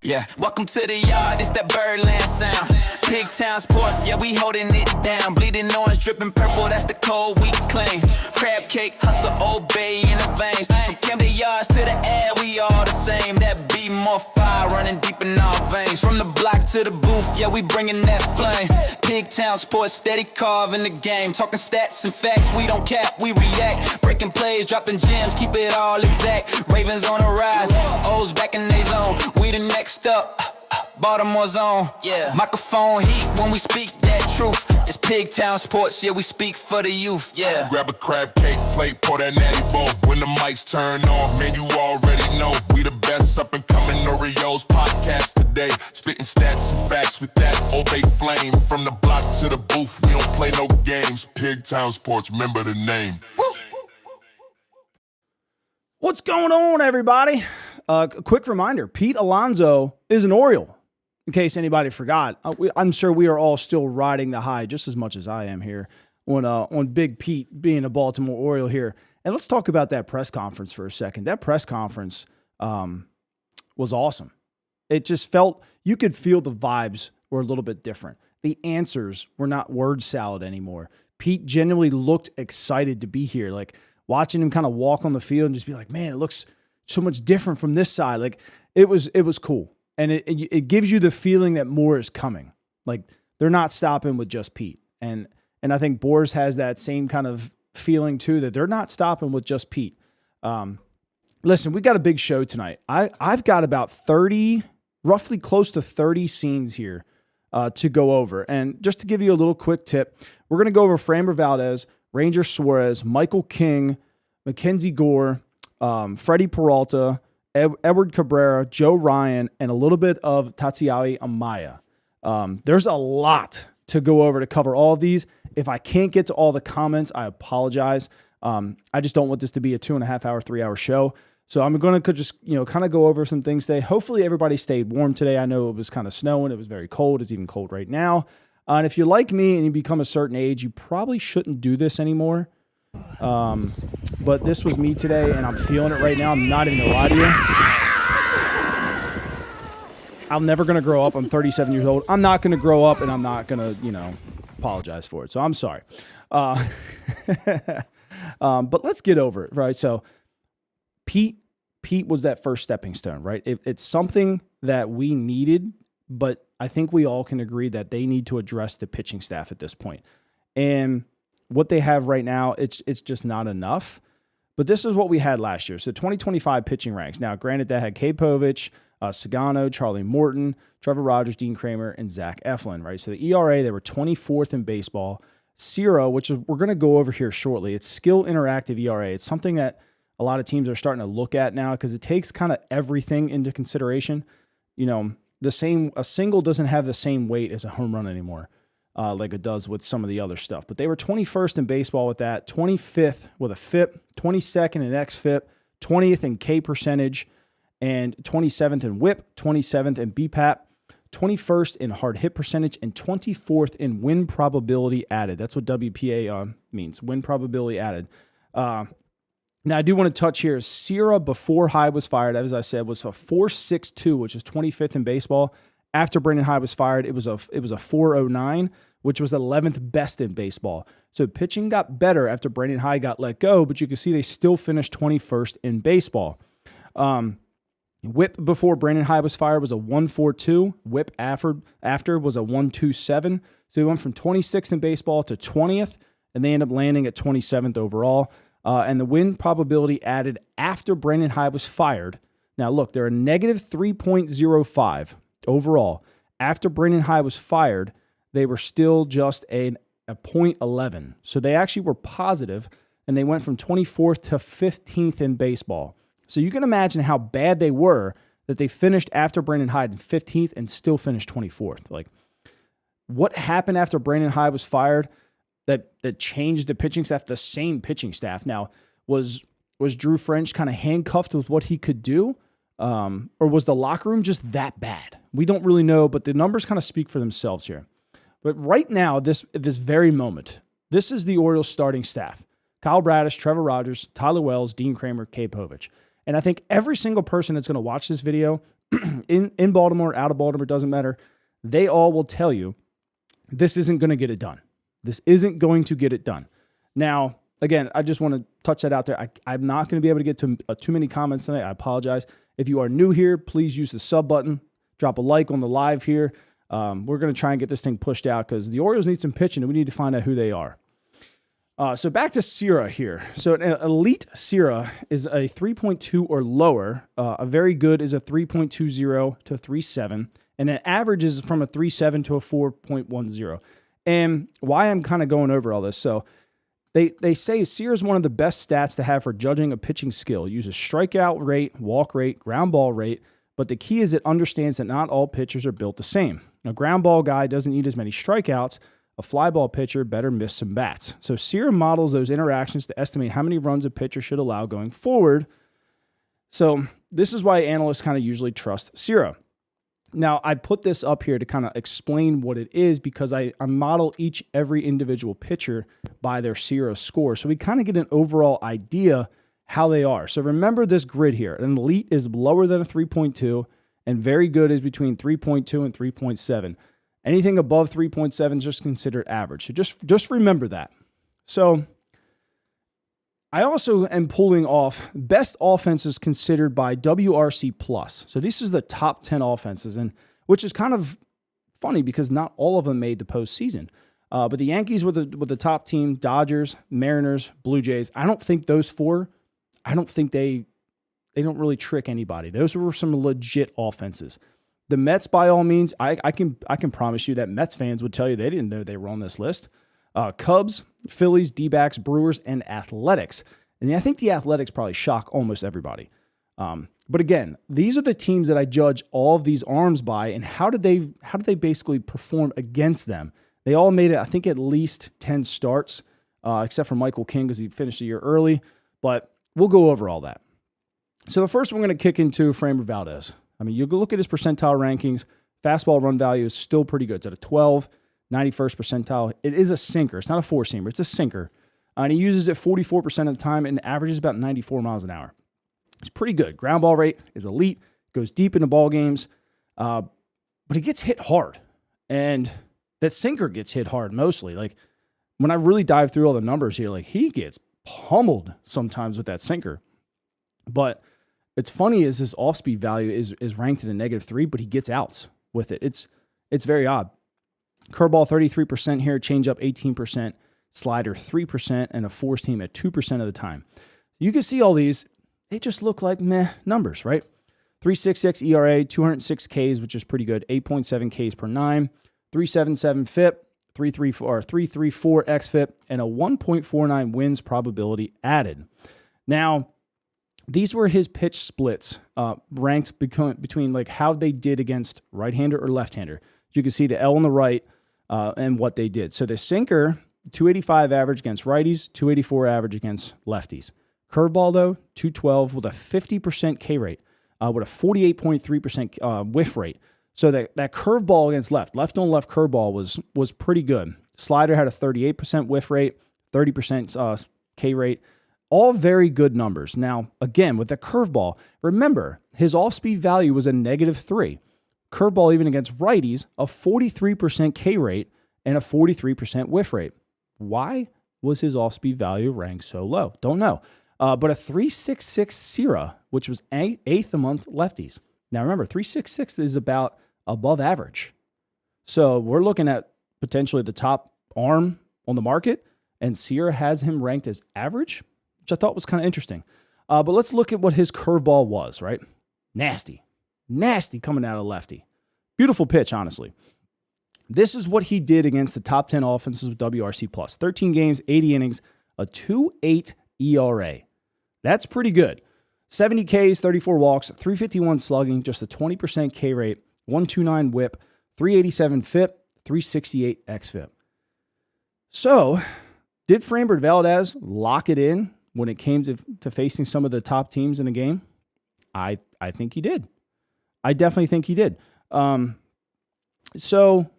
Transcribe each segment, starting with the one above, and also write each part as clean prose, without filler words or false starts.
Yeah, welcome to the yard, it's that Birdland sound. Pigtown Sports, yeah, we holding it down. Bleeding orange, dripping purple, that's the code we claim. Crab cake, hustle, Old Bay in the veins. From Camden Yards to the air, we all the same. That beat more fire running deep in our veins. From the block to the booth, yeah, we bringing that flame. Pigtown Sports, steady carving the game. Talking stats and facts, we don't cap, we react. Breaking plays, dropping gems, keep it all exact. Ravens on the rise, O's back in their zone. We the next up, Baltimore zone. Yeah, microphone heat when we speak that truth. It's Pigtown Sports, yeah, we speak for the youth. Yeah, grab a crab cake plate, pour that natty bowl. When the mics turn on, man, you already know we the best up and coming Orioles podcast today. Spitting stats and facts with that Old Bay flame. From the block to the booth, we don't play no games. Pigtown Sports, remember the name. What's going on, everybody? A quick reminder, Pete Alonso is an Oriole, in case anybody forgot. I'm sure we are all still riding the high just as much as I am here on Big Pete being a Baltimore Oriole here. And let's talk about that press conference for a second. That press conference was awesome. It just felt, you could feel the vibes were a little bit different. The answers were not word salad anymore. Pete genuinely looked excited to be here. Like, watching him kind of walk on the field and just be like, man, it looks so much different from this side. Like, it was cool. And it gives you the feeling that more is coming. Like, they're not stopping with just Pete. And I think Boers has that same kind of feeling too, that they're not stopping with just Pete. Listen, we got a big show tonight. I've got about 30, roughly close to 30 scenes here to go over. And just to give you a little quick tip, we're going to go over Framber Valdez, Ranger Suarez, Michael King, Mackenzie Gore, Freddie Peralta, Edward Cabrera, Joe Ryan, and a little bit of Tatsiali Amaya. There's a lot to go over to cover all of these. If I can't get to all the comments, I apologize. I just don't want this to be a 2.5 hour, 3 hour show. So I'm going to just, kind of go over some things today. Hopefully everybody stayed warm today. I know it was kind of snowing. It was very cold. It's even cold right now. And if you're like me and you become a certain age, you probably shouldn't do this anymore. But this was me today, and I'm feeling it right now. I'm not even going to lie to you. I'm never going to grow up. I'm 37 years old. I'm not going to grow up, and I'm not going to, apologize for it. So I'm sorry. But let's get over it, right? So Pete was that first stepping stone, right? It's something that we needed, but I think we all can agree that they need to address the pitching staff at this point. And what they have right now, it's just not enough. But this is what we had last year. So 2025 pitching ranks. Now, granted, that had Povich, Sagano, Charlie Morton, Trevor Rogers, Dean Kramer, and Zach Eflin, right? So the ERA, they were 24th in baseball. SIRA, which is, we're going to go over here shortly. It's skill interactive ERA. It's something that a lot of teams are starting to look at now because it takes kind of everything into consideration. A single doesn't have the same weight as a home run anymore, like it does with some of the other stuff. But they were 21st in baseball with that, 25th with a FIP, 22nd in xFIP, 20th in K percentage, and 27th in WHIP, 27th in BPAP, 21st in hard hit percentage, and 24th in win probability added. That's what WPA means, win probability added. Now, I do want to touch here. SIRA, before Hyde was fired, as I said, was a 4.62, which is 25th in baseball. After Brandon Hyde was fired, it was a 4.09, which was 11th best in baseball. So pitching got better after Brandon Hyde got let go, but you can see they still finished 21st in baseball. WHIP before Brandon Hyde was fired was a 1.42. WHIP after was a 1.27. So they went from 26th in baseball to 20th, and they ended up landing at 27th overall. And the win probability added after Brandon Hyde was fired. Now, look, they're a negative 3.05 overall. After Brandon Hyde was fired, they were still just a 0.11. So they actually were positive, and they went from 24th to 15th in baseball. So you can imagine how bad they were that they finished after Brandon Hyde in 15th and still finished 24th. Like, what happened after Brandon Hyde was fired that changed the pitching staff? The same pitching staff. Now, was Drew French kind of handcuffed with what he could do? Or was the locker room just that bad? We don't really know, but the numbers kind of speak for themselves here. But right now, at this very moment, this is the Orioles starting staff. Kyle Bradish, Trevor Rogers, Tyler Wells, Dean Kramer, Povich. And I think every single person that's going to watch this video in Baltimore, out of Baltimore, doesn't matter. They all will tell you this isn't going to get it done. This isn't going to get it done. Now, again, I just want to touch that out there. I'm not going to be able to get to too many comments tonight. I apologize. If you are new here, please use the sub button. Drop a like on the live here. We're going to try and get this thing pushed out because the Orioles need some pitching, and we need to find out who they are. So back to SIRA here. So an elite SIRA is a 3.2 or lower. A very good is a 3.20 to 3.7. And an average is from a 3.7 to a 4.10. And why I'm kind of going over all this. So they say SIRA is one of the best stats to have for judging a pitching skill. It uses strikeout rate, walk rate, ground ball rate. But the key is it understands that not all pitchers are built the same. A ground ball guy doesn't need as many strikeouts. A fly ball pitcher better miss some bats. So SIRA models those interactions to estimate how many runs a pitcher should allow going forward. So this is why analysts kind of usually trust SIRA. Now, I put this up here to kind of explain what it is because I model every individual pitcher by their SIRA score. So we kind of get an overall idea how they are. So remember this grid here. An elite is lower than a 3.2 and very good is between 3.2 and 3.7. Anything above 3.7 is just considered average. So just remember that. So I also am pulling off best offenses considered by WRC+. So this is the top 10 offenses, and which is kind of funny because not all of them made the postseason. But the Yankees were the top team, Dodgers, Mariners, Blue Jays. I don't think those four, they don't really trick anybody. Those were some legit offenses. The Mets, by all means, I can promise you that Mets fans would tell you they didn't know they were on this list. Cubs, Phillies, D-backs, Brewers, and Athletics. And I think the Athletics probably shock almost everybody. But again, these are the teams that I judge all of these arms by, and how did they basically perform against them? They all made it, I think, at least 10 starts, except for Michael King because he finished the year early. But we'll go over all that. So the first one we're going to kick into Framber Valdez. I mean, you look at his percentile rankings. Fastball run value is still pretty good. It's at a 12, 91st percentile. It is a sinker. It's not a four-seamer. It's a sinker. And he uses it 44% of the time and averages about 94 miles an hour. It's pretty good. Ground ball rate is elite. Goes deep into ball games. But he gets hit hard. And that sinker gets hit hard mostly. Like, when I really dive through all the numbers here, like, he gets pummeled sometimes with that sinker. But it's funny is his off-speed value is ranked at a -3, but he gets outs with it. It's very odd. Curveball 33% here, changeup 18%, slider 3%, and a four seam at 2% of the time. You can see all these. They just look like meh numbers, right? 3.66 ERA, 206 Ks, which is pretty good. 8.7 Ks per nine, 3.77 FIP, 3.34 xFIP, and a 1.49 wins probability added. Now, these were his pitch splits ranked between like how they did against right-hander or left-hander. You can see the L on the right and what they did. So the sinker, 285 average against righties, 284 average against lefties. Curveball, though, 212 with a 50% K rate, with a 48.3% whiff rate. So that curveball against left-on-left curveball was pretty good. Slider had a 38% whiff rate, 30% K rate. All very good numbers. Now, again, with the curveball, remember, his off-speed value was a -3. Curveball, even against righties, a 43% K rate and a 43% whiff rate. Why was his off-speed value ranked so low? Don't know. But a 3.66 SIRA, which was eighth among lefties. Now, remember, 3.66 is about above average. So we're looking at potentially the top arm on the market, and SIRA has him ranked as average, which I thought was kind of interesting. But let's look at what his curveball was, right? Nasty coming out of lefty. Beautiful pitch, honestly. This is what he did against the top 10 offenses with WRC+. 13 games, 80 innings, a 2.8 ERA. That's pretty good. 70 Ks, 34 walks, 351 slugging, just a 20% K rate, 129 whip, 387 FIP, 368 xFIP. So, did Framber Valdez lock it in when it came to facing some of the top teams in the game? I think he did. I definitely think he did. So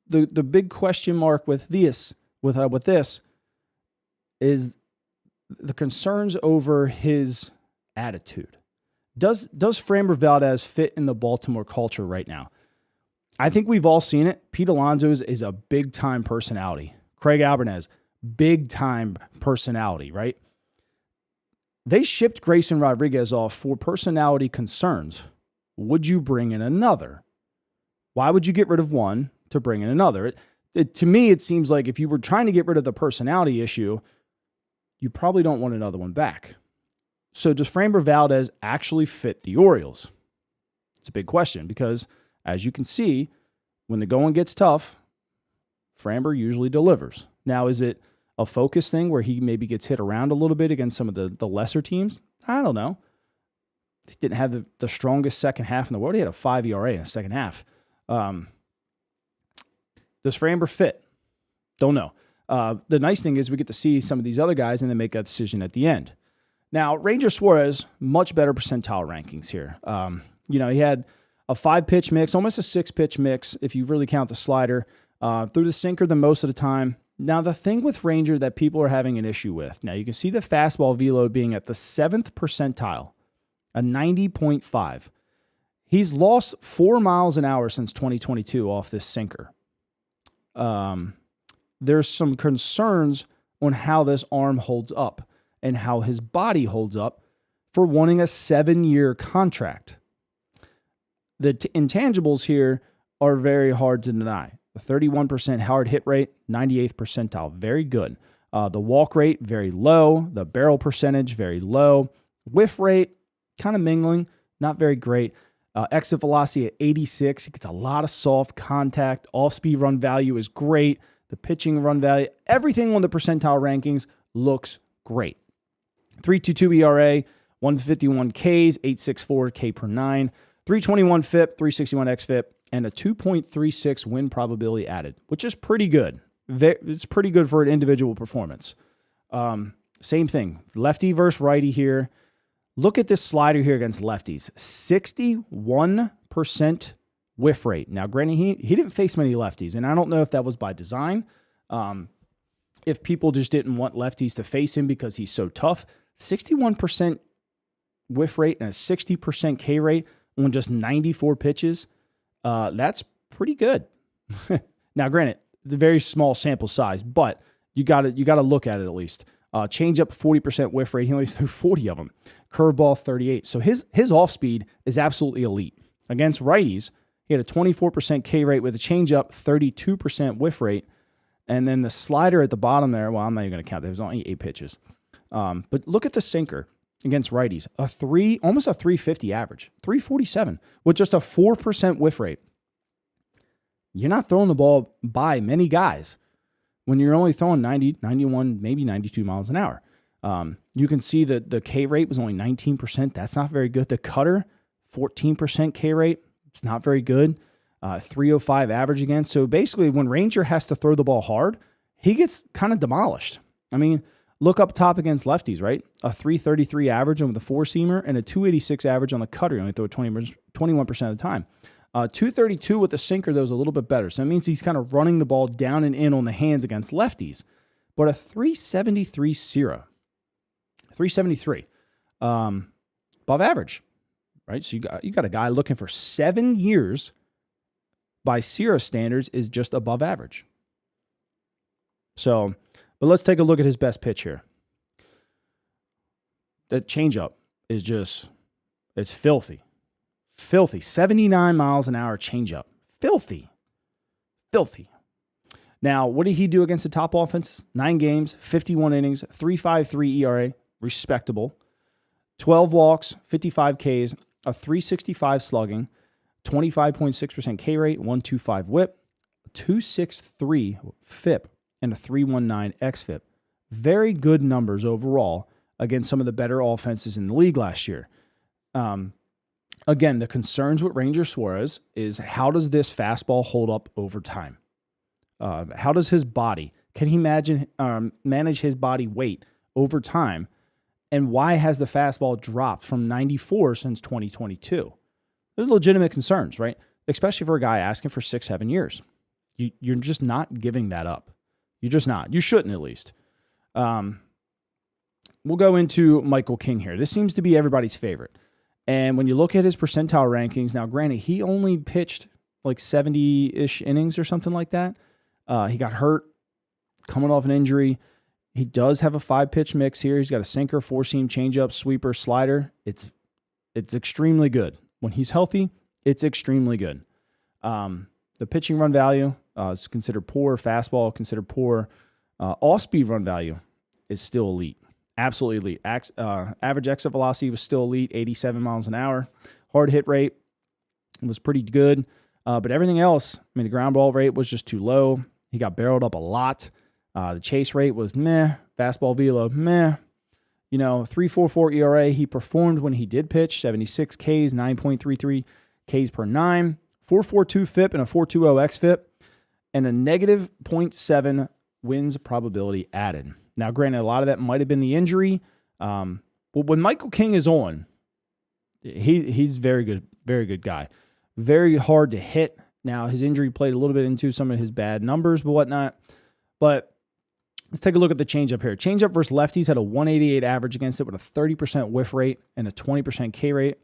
the big question mark with this is the concerns over his attitude. Does Framber Valdez fit in the Baltimore culture right now? I think we've all seen it. Pete Alonso is a big-time personality. Craig Albertnez, big-time personality, right? They shipped Grayson Rodriguez off for personality concerns. Would you bring in another? Why would you get rid of one to bring in another? To me, it seems like if you were trying to get rid of the personality issue, you probably don't want another one back. So does Framber Valdez actually fit the Orioles? It's a big question because, as you can see, when the going gets tough, Framber usually delivers. Now, is it a focus thing where he maybe gets hit around a little bit against some of the lesser teams? I don't know. He didn't have the strongest second half in the world. He had a 5 ERA in the second half. Does Framber fit? Don't know. The nice thing is we get to see some of these other guys and then make a decision at the end. Now, Ranger Suarez, much better percentile rankings here. He had a 5-pitch mix, almost a 6-pitch mix, if you really count the slider, threw the sinker the most of the time. Now, the thing with Ranger that people are having an issue with, now you can see the fastball velo being at the 7th percentile, a 90.5. He's lost 4 miles an hour since 2022 off this sinker. There's some concerns on how this arm holds up and how his body holds up for wanting a 7-year contract. The intangibles here are very hard to deny. The 31% hard hit rate, 98th percentile, very good. The walk rate, very low. The barrel percentage, very low. Whiff rate, kind of mingling, not very great. Exit velocity at 86. He gets a lot of soft contact. Off-speed run value is great. The pitching run value, everything on the percentile rankings looks great. 3.22 ERA, 151 Ks, 864 K per 9, 321 FIP, 361 xFIP, and a 2.36 win probability added, which is pretty good. It's pretty good for an individual performance. Same thing, lefty versus righty here. Look at this slider here against lefties. 61% whiff rate. Now, granted, he didn't face many lefties, and I don't know if that was by design. If people just didn't want lefties to face him because he's so tough. 61% whiff rate and a 60% K rate on just 94 pitches. That's pretty good. Now, granted, it's a very small sample size, but you got to look at it at least. Change up 40% whiff rate. He only threw 40 of them. Curveball 38. So his off speed is absolutely elite. Against righties, he had a 24% K rate with a changeup, 32% whiff rate. And then the slider at the bottom there, well, I'm not even going to count that. There's only 8 pitches. But look at the sinker against righties. Almost a 350 average, 347 with just a 4% whiff rate. You're not throwing the ball by many guys when you're only throwing 90, 91, maybe 92 miles an hour. You can see that the K rate was only 19%. That's not very good. The cutter, 14% K rate. It's not very good. 305 average again. So basically, when Ranger has to throw the ball hard, he gets kind of demolished. I mean, look up top against lefties, right? A 333 average on the 4-seamer and a 286 average on the cutter. He only throw it 21% of the time. 232 with the sinker, though, is a little bit better. So that means he's kind of running the ball down and in on the hands against lefties. But a 373 SIRA. 373. Above average, right? So you got a guy looking for 7 years by SIRA standards is just above average. So, but let's take a look at his best pitch here. That changeup is just, it's filthy. Filthy. 79 miles an hour changeup. Filthy. Filthy. Now, what did he do against the top offenses? 9 games, 51 innings, 3.53 ERA, respectable. 12 walks, 55 Ks, a 365 slugging, 25.6% K rate, 125 whip, 263 FIP, and a 319 xFIP. Very good numbers overall against some of the better offenses in the league last year. Again, the concerns with Ranger Suarez is how does this fastball hold up over time? How does his body, can he manage his body weight over time? And why has the fastball dropped from 94 since 2022? There's legitimate concerns, right? Especially for a guy asking for 6-7 years. You're just not giving that up. You're just not. You shouldn't, at least. We'll go into Michael King here. This seems to be everybody's favorite. And when you look at his percentile rankings, now granted, he only pitched like 70-ish innings or something like that. He got hurt coming off an injury. He does have a 5-pitch mix here. He's got a sinker, 4-seam, changeup, sweeper, slider. It's extremely good. When he's healthy, it's extremely good. The pitching run value is considered poor. Fastball considered poor. Off-speed run value is still elite. Absolutely elite. Average exit velocity was still elite, 87 miles an hour. Hard hit rate was pretty good. But everything else, the ground ball rate was just too low. He got barreled up a lot. The chase rate was meh. Fastball velo, meh. 3.44 ERA. He performed when he did pitch, 76 Ks, 9.33 Ks per 9, 4.42 FIP and a 4.20 xFIP, and a negative 0.7 wins probability added. Now, granted, a lot of that might have been the injury. But when Michael King is on, he's very good guy. Very hard to hit. Now, his injury played a little bit into some of his bad numbers, but whatnot. But let's take a look at the changeup here. Changeup versus lefties had a 188 average against it with a 30% whiff rate and a 20% K rate.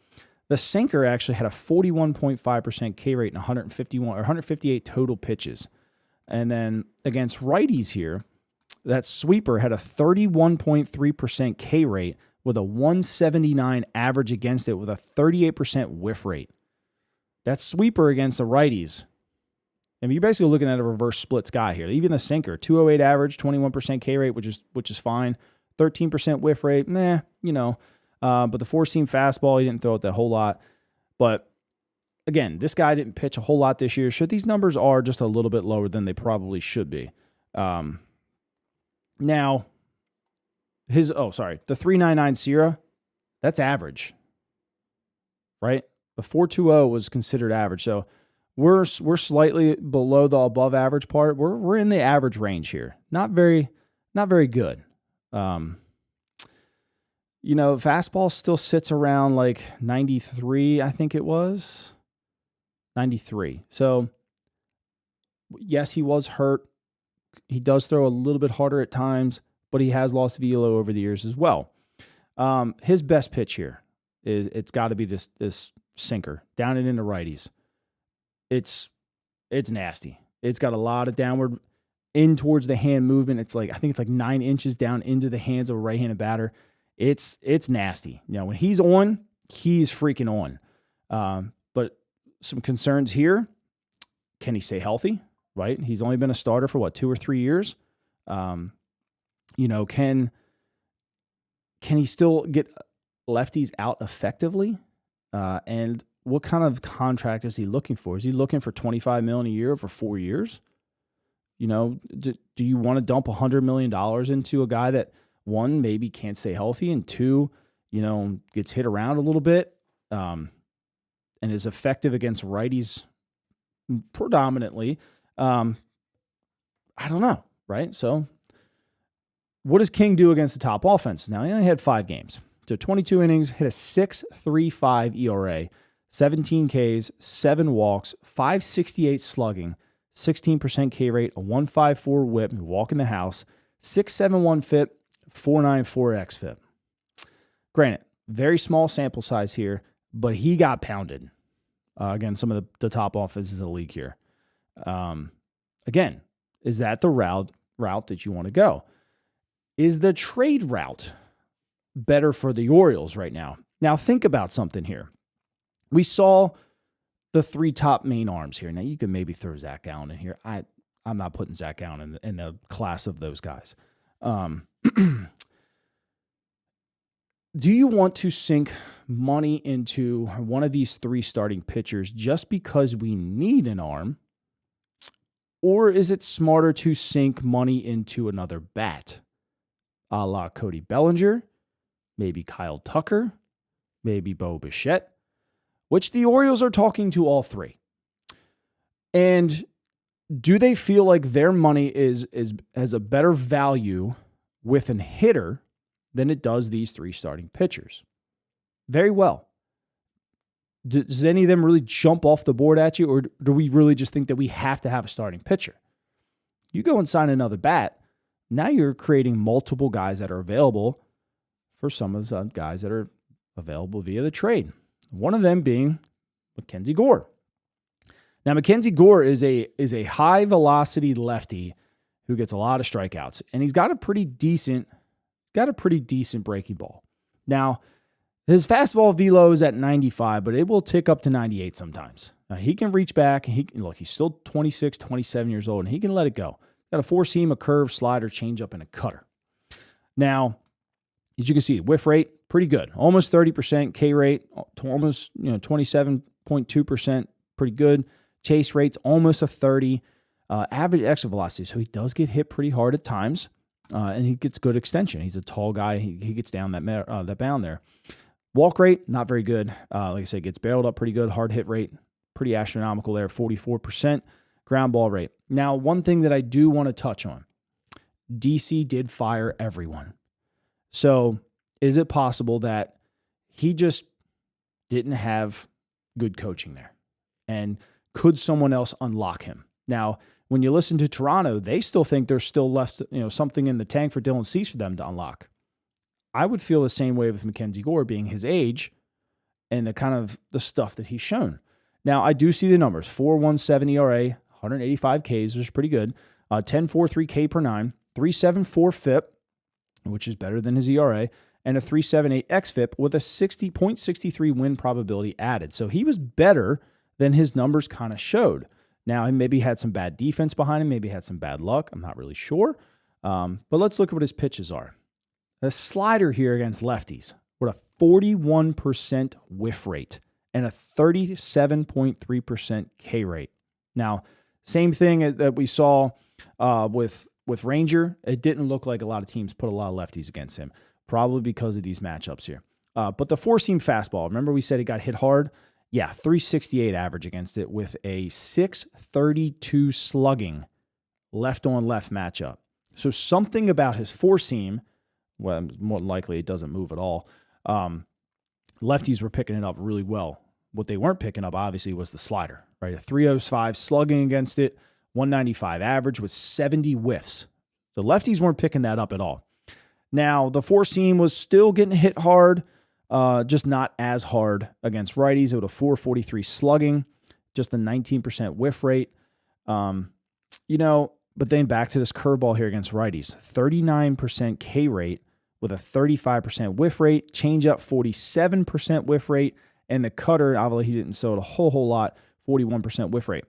The sinker actually had a 41.5% K rate and 158 total pitches. And then against righties here, that sweeper had a 31.3% K rate with a 179 average against it with a 38% whiff rate. That sweeper against the righties. I mean, you're basically looking at a reverse splits guy here. Even the sinker, 208 average, 21% K rate, which is fine. 13% whiff rate, but the 4-seam fastball, he didn't throw it that whole lot. But again, this guy didn't pitch a whole lot this year. These numbers are just a little bit lower than they probably should be. Now, the 3.99 SIRA, that's average, right? The 4.20 was considered average. So we're slightly below the above average part. We're in the average range here. Not very good. Fastball still sits around like 93, I think it was. 93. So, yes, he was hurt. He does throw a little bit harder at times, but he has lost velo over the years as well. His best pitch here it's got to be this sinker down and into righties. It's nasty. It's got a lot of downward in towards the hand movement. I think it's like 9 inches down into the hands of a right-handed batter. It's nasty. When he's on, he's freaking on. But some concerns here. Can he stay healthy? Right? He's only been a starter for 2 or 3 years. Can he still get lefties out effectively? And what kind of contract is he looking for? Is he looking for $25 million a year for 4 years? Do you want to dump $100 million into a guy that, one, maybe can't stay healthy, and two, gets hit around a little bit, and is effective against righties predominantly? I don't know, right? So what does King do against the top offense? Now, he only had 5 games. So 22 innings, hit a 6.35 ERA, 17 Ks, 7 walks, 568 slugging, 16% K rate, a 154 whip, walk in the house, 671 FIP, 494 xFIP. Granted, very small sample size here, but he got pounded against some of the top offenses in the league here. Again, is that the route that you want to go? Is the trade route better for the Orioles right now? Now, think about something here. We saw the 3 top main arms here. Now, you can maybe throw Zach Gallen in here. I'm not putting Zach Gallen in the class of those guys. Do you want to sink money into one of these 3 starting pitchers just because we need an arm? Or is it smarter to sink money into another bat? A la Cody Bellinger, maybe Kyle Tucker, maybe Bo Bichette, which the Orioles are talking to all 3. And do they feel like their money has a better value with an hitter than it does these 3 starting pitchers? Very well. Does any of them really jump off the board at you, or do we really just think that we have to have a starting pitcher? You go and sign another bat, now you're creating multiple guys that are available for some of the guys that are available via the trade. One of them being Mackenzie Gore. Now, Mackenzie Gore is a high velocity lefty who gets a lot of strikeouts, and he's got a pretty decent breaking ball. Now, his fastball velo is at 95, but it will tick up to 98 sometimes. Now, he can reach back, and he's still 26, 27 years old, and he can let it go. Got a four-seam, a curve, slider, changeup, and a cutter. Now, as you can see, whiff rate, pretty good. Almost 30%. K rate, almost 27.2%, pretty good. Chase rate's almost a 30. Average exit velocity, so he does get hit pretty hard at times, and he gets good extension. He's a tall guy. He gets down that bound there. Walk rate, not very good. Like I said, gets barreled up pretty good. Hard hit rate, pretty astronomical there, 44%. Ground ball rate. Now, one thing that I do want to touch on, DC did fire everyone. So is it possible that he just didn't have good coaching there? And could someone else unlock him? Now, when you listen to Toronto, they still think there's still left, something in the tank for Dylan Cease for them to unlock. I would feel the same way with Mackenzie Gore being his age and the kind of the stuff that he's shown. Now, I do see the numbers. 4.17 ERA, 185 Ks, which is pretty good. 10.43 K per nine, 3.74 FIP, which is better than his ERA, and a 3.78 xFIP with a 60.63 win probability added. So he was better than his numbers kind of showed. Now, he maybe had some bad defense behind him, maybe had some bad luck. I'm not really sure. But let's look at what his pitches are. The slider here against lefties with a 41% whiff rate and a 37.3% K rate. Now, same thing that we saw with Ranger. It didn't look like a lot of teams put a lot of lefties against him, probably because of these matchups here. But the four-seam fastball, remember we said he got hit hard? Yeah, 368 average against it with a 632 slugging left-on-left matchup. So something about his four-seam, well, more than likely it doesn't move at all. Lefties were picking it up really well. What they weren't picking up, obviously, was the slider, right? A 305 slugging against it, 195 average with 70 whiffs. So lefties weren't picking that up at all. Now, the four-seam was still getting hit hard, just not as hard against righties. It was a 443 slugging, just a 19% whiff rate. But then back to this curveball here against righties. 39% K rate with a 35% whiff rate, changeup 47% whiff rate, and the cutter, obviously he didn't throw it a whole lot, 41% whiff rate.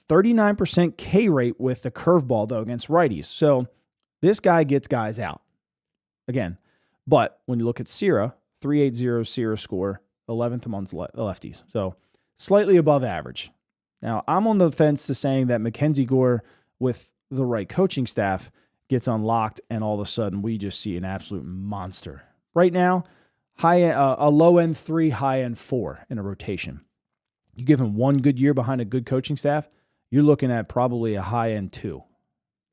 39% K rate with the curveball, though, against righties. So this guy gets guys out. Again, but when you look at SIRA, 380 SIRA score, 11th amongst lefties. So slightly above average. Now, I'm on the fence to saying that Mackenzie Gore, with the right coaching staff, gets unlocked, and all of a sudden we just see an absolute monster. Right now, a low-end 3, high-end 4 in a rotation. You give him one good year behind a good coaching staff, you're looking at probably a high-end 2.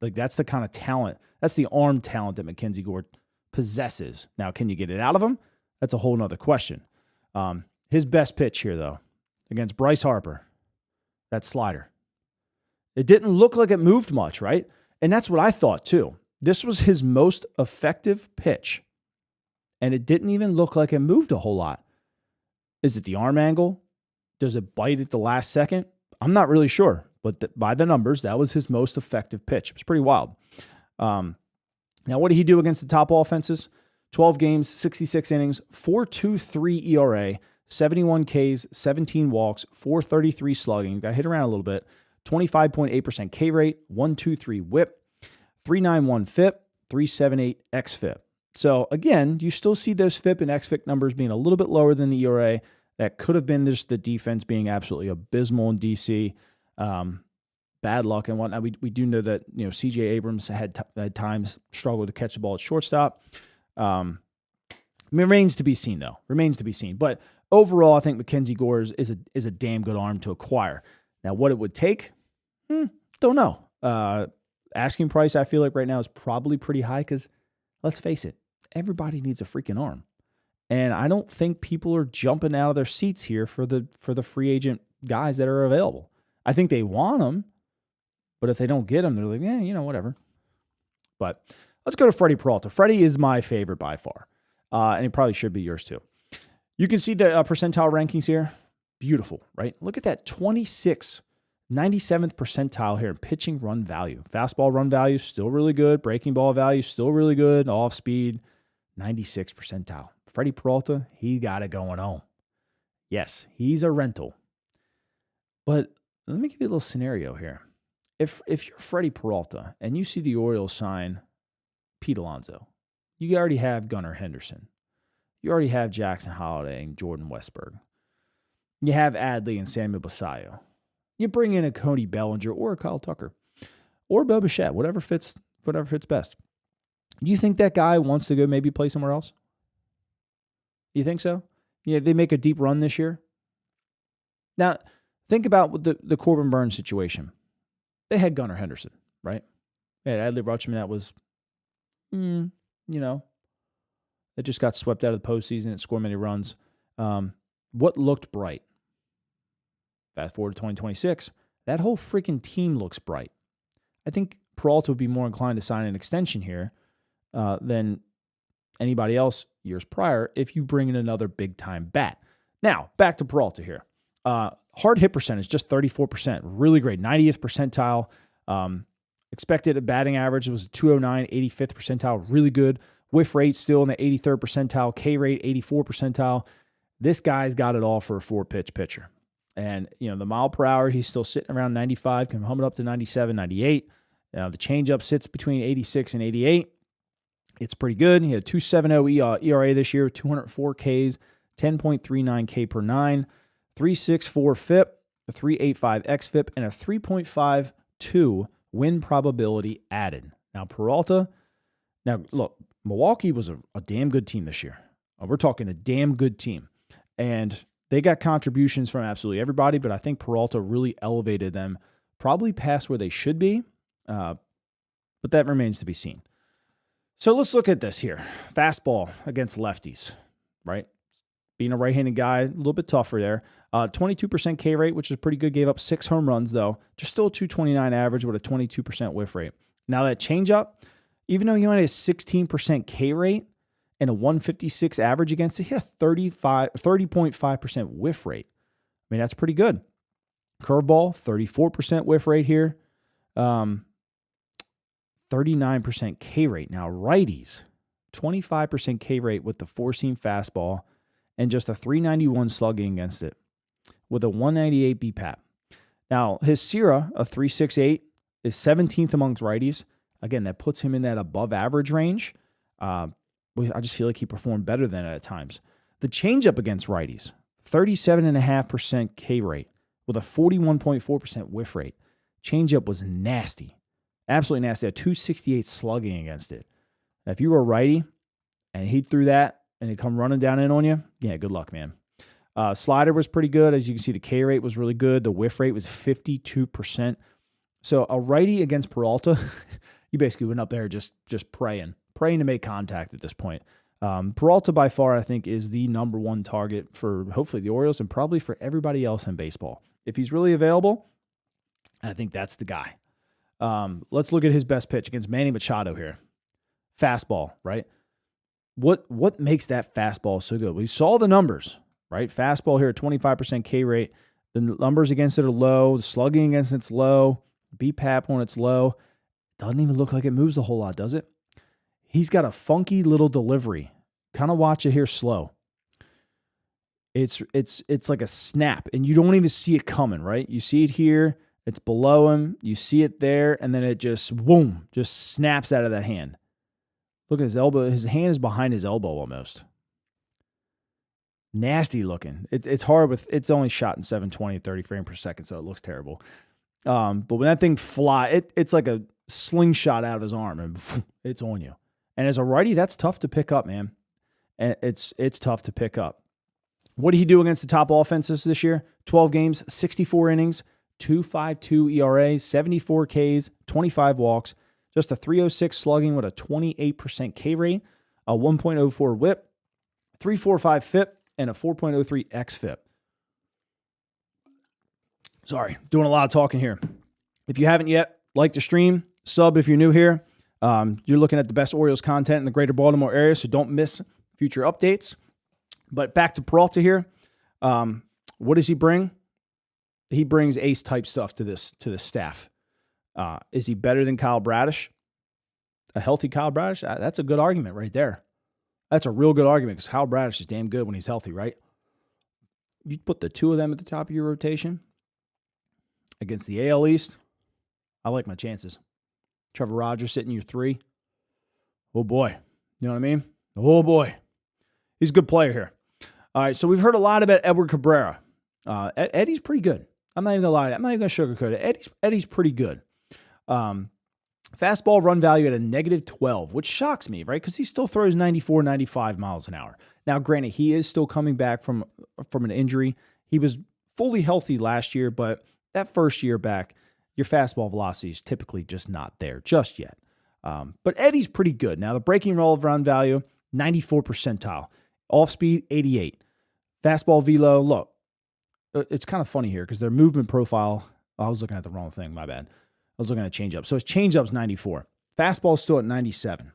Like, that's the kind of talent, that's the arm talent that Mackenzie Gore possesses. Now, can you get it out of him? That's a whole nother question. His best pitch here, though, against Bryce Harper, that slider. It didn't look like it moved much, right? And that's what I thought, too. This was his most effective pitch, and it didn't even look like it moved a whole lot. Is it the arm angle? Does it bite at the last second? I'm not really sure, but by the numbers, that was his most effective pitch. It was pretty wild. Now, what did he do against the top offenses? 12 games, 66 innings, 4.23 ERA, 71 Ks, 17 walks, 433 slugging. Got hit around a little bit. 25.8% K rate, 123 whip, 391 FIP, 378 xFIP. So again, you still see those FIP and xFIP numbers being a little bit lower than the ERA. That could have been just the defense being absolutely abysmal in DC. Bad luck and whatnot. We do know that C.J. Abrams had times struggled to catch the ball at shortstop. Remains to be seen, though. Remains to be seen. But overall, I think Mackenzie Gore is a damn good arm to acquire. Now, what it would take, don't know. Asking price, I feel like right now is probably pretty high because, let's face it, everybody needs a freaking arm. And I don't think people are jumping out of their seats here for the free agent guys that are available. I think they want them, but if they don't get them, they're like, whatever. But let's go to Freddie Peralta. Freddie is my favorite by far, and he probably should be yours too. You can see the percentile rankings here. Beautiful, right? Look at that 97th percentile here in pitching run value. Fastball run value, still really good. Breaking ball value, still really good. Off speed, 96th percentile. Freddie Peralta, he got it going on. Yes, he's a rental. But let me give you a little scenario here. If you're Freddie Peralta and you see the Orioles sign Pete Alonso, you already have Gunnar Henderson. You already have Jackson Holliday and Jordan Westburg. You have Adley and Samuel Basayo. You bring in a Cody Bellinger or a Kyle Tucker or Bo Bichette, whatever fits best. You think that guy wants to go maybe play somewhere else? You think so? Yeah, they make a deep run this year. Now, think about the Corbin Burns situation. They had Gunnar Henderson, right? They had Adley Rutschman that was, it just got swept out of the postseason. It scored many runs. What looked bright? Fast forward to 2026, that whole freaking team looks bright. I think Peralta would be more inclined to sign an extension here than anybody else years prior if you bring in another big-time bat. Now, back to Peralta here. Hard hit percentage, just 34%. Really great. 90th percentile. Expected batting average was 209, 85th percentile. Really good. Whiff rate still in the 83rd percentile. K rate, 84 percentile. This guy's got it all for a 4-pitch pitcher. And, the mile per hour, he's still sitting around 95, can hum it up to 97, 98. The changeup sits between 86 and 88. It's pretty good. He had 2.70 ERA this year, 204 Ks, 10.39 K per 9, 3.64 FIP, a 3.85 xFIP, and a 3.52 win probability added. Now, Peralta, look, Milwaukee was a damn good team this year. We're talking a damn good team. And they got contributions from absolutely everybody, but I think Peralta really elevated them probably past where they should be, but that remains to be seen. So let's look at this here. Fastball against lefties, right? Being a right-handed guy, a little bit tougher there. 22% K rate, which is pretty good. Gave up 6 home runs, though. Just still a 229 average with a 22% whiff rate. Now that changeup, even though he only has 16% K rate and a 156 average against it, he had 30.5% whiff rate. I mean, that's pretty good. Curveball, 34% whiff rate here. 39% K rate. Now, righties, 25% K rate with the 4-seam fastball and just a 391 slugging against it with a 198 BPAP. Now, his SIRA, a 3.68, is 17th amongst righties. Again, that puts him in that above average range. I just feel like he performed better than it at times. The changeup against righties, 37.5% K rate with a 41.4% whiff rate. Changeup was nasty. Absolutely nasty. A 268 slugging against it. Now, if you were a righty and he threw that and it come running down in on you, yeah, good luck, man. Slider was pretty good. As you can see, the K rate was really good. The whiff rate was 52%. So a righty against Peralta, you basically went up there just praying to make contact at this point. Peralta, by far, I think, is the number one target for hopefully the Orioles and probably for everybody else in baseball. If he's really available, I think that's the guy. Let's look at his best pitch against Manny Machado here. Fastball, right? What makes that fastball so good? We saw the numbers, right? Fastball here at 25% K rate. The numbers against it are low. The slugging against it's low. BPAP when it's low. Doesn't even look like it moves a whole lot, does it? He's got a funky little delivery. Kind of watch it here slow. It's like a snap, and you don't even see it coming, right? You see it here. It's below him. You see it there, and then it just, boom, just snaps out of that hand. Look at his elbow. His hand is behind his elbow almost. Nasty looking. It's hard with, it's only shot in 720 and 30 frames per second, so it looks terrible. But when that thing it's like a slingshot out of his arm, and it's on you. And as a righty, that's tough to pick up, man. And it's tough to pick up. What did he do against the top offenses this year? 12 games, 64 innings, 2.52 ERA, 74 Ks, 25 walks, just a 306 slugging with a 28% K rate, a 1.04 whip, 3.45 FIP, and a 4.03 xFIP. Sorry, doing a lot of talking here. If you haven't yet, like the stream, sub if you're new here. You're looking at the best Orioles content in the greater Baltimore area, so don't miss future updates. But back to Peralta here. What does he bring? He brings ace type stuff to this staff. Is he better than Kyle Bradish? A healthy Kyle Bradish? That's a good argument right there. That's a real good argument because Kyle Bradish is damn good when he's healthy, right? You put the two of them at the top of your rotation against the AL East. I like my chances. Trevor Rogers sitting your 3. Oh boy. You know what I mean? Oh boy. He's a good player here. All right, so we've heard a lot about Edward Cabrera. Eddie's pretty good. I'm not even going to lie. I'm not even going to sugarcoat it. Eddie's pretty good. Fastball run value at a -12, which shocks me, right? Because he still throws 94, 95 miles an hour. Now, granted, he is still coming back from an injury. He was fully healthy last year, but that first year back, your fastball velocity is typically just not there just yet. But Eddie's pretty good. Now, the breaking roll of run value, 94 percentile. Off speed, 88. Fastball velo, look, it's kind of funny here because their movement profile, I was looking at the wrong thing, my bad. I was looking at changeup. So his changeup's 94. Fastball's still at 97.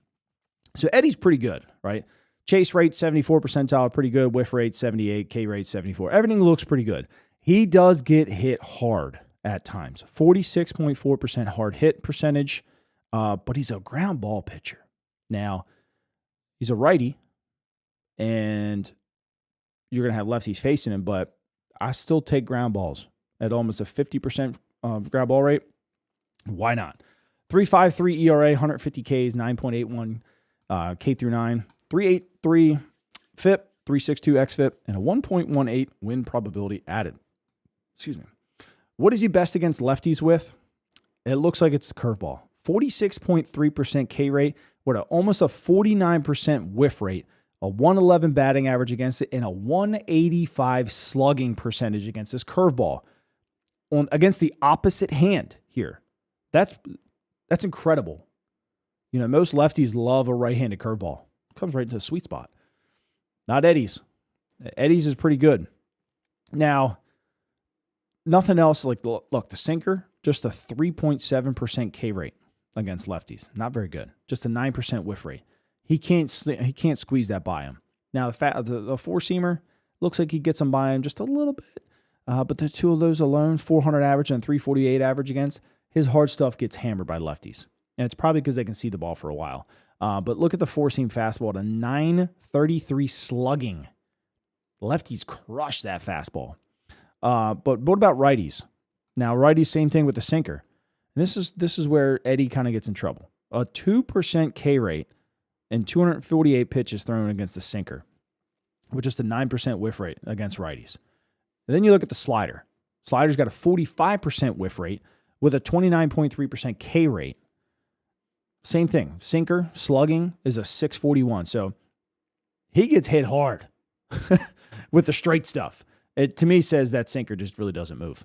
So Eddie's pretty good, right? Chase rate, 74 percentile, pretty good. Whiff rate, 78. K rate, 74. Everything looks pretty good. He does get hit hard at times. 46.4% hard hit percentage, but he's a ground ball pitcher. Now, he's a righty, and you're going to have lefties facing him, but I still take ground balls at almost a 50% ground ball rate. Why not? 3.53 ERA, 150 Ks, 9.81 K through 9, 3.83 FIP, 3.62 xFIP, and a 1.18 win probability added. Excuse me. What is he best against lefties with? It looks like it's the curveball. 46.3% K rate with almost a 49% whiff rate, a 111 batting average against it, and a 185 slugging percentage against this curveball against the opposite hand here. That's incredible. You know, most lefties love a right-handed curveball. Comes right into the sweet spot. Not Eddie's. Eddie's is pretty good. Now, nothing else like, look, the sinker, just a 3.7% K rate against lefties. Not very good. Just a 9% whiff rate. He can't squeeze that by him. Now, the four-seamer looks like he gets him by him just a little bit. But the two of those alone, 400 average and 348 average against, his hard stuff gets hammered by lefties. And it's probably because they can see the ball for a while. But look at the four-seam fastball at a 933 slugging. Lefties crush that fastball. But what about righties? Now, righties, same thing with the sinker. And this is where Eddie kind of gets in trouble. A 2% K rate and 248 pitches thrown against the sinker, with just a 9% whiff rate against righties. And then you look at the slider. Slider's got a 45% whiff rate with a 29.3% K rate. Same thing. Sinker, slugging is a 641. So he gets hit hard with the straight stuff. It, to me, says that sinker just really doesn't move.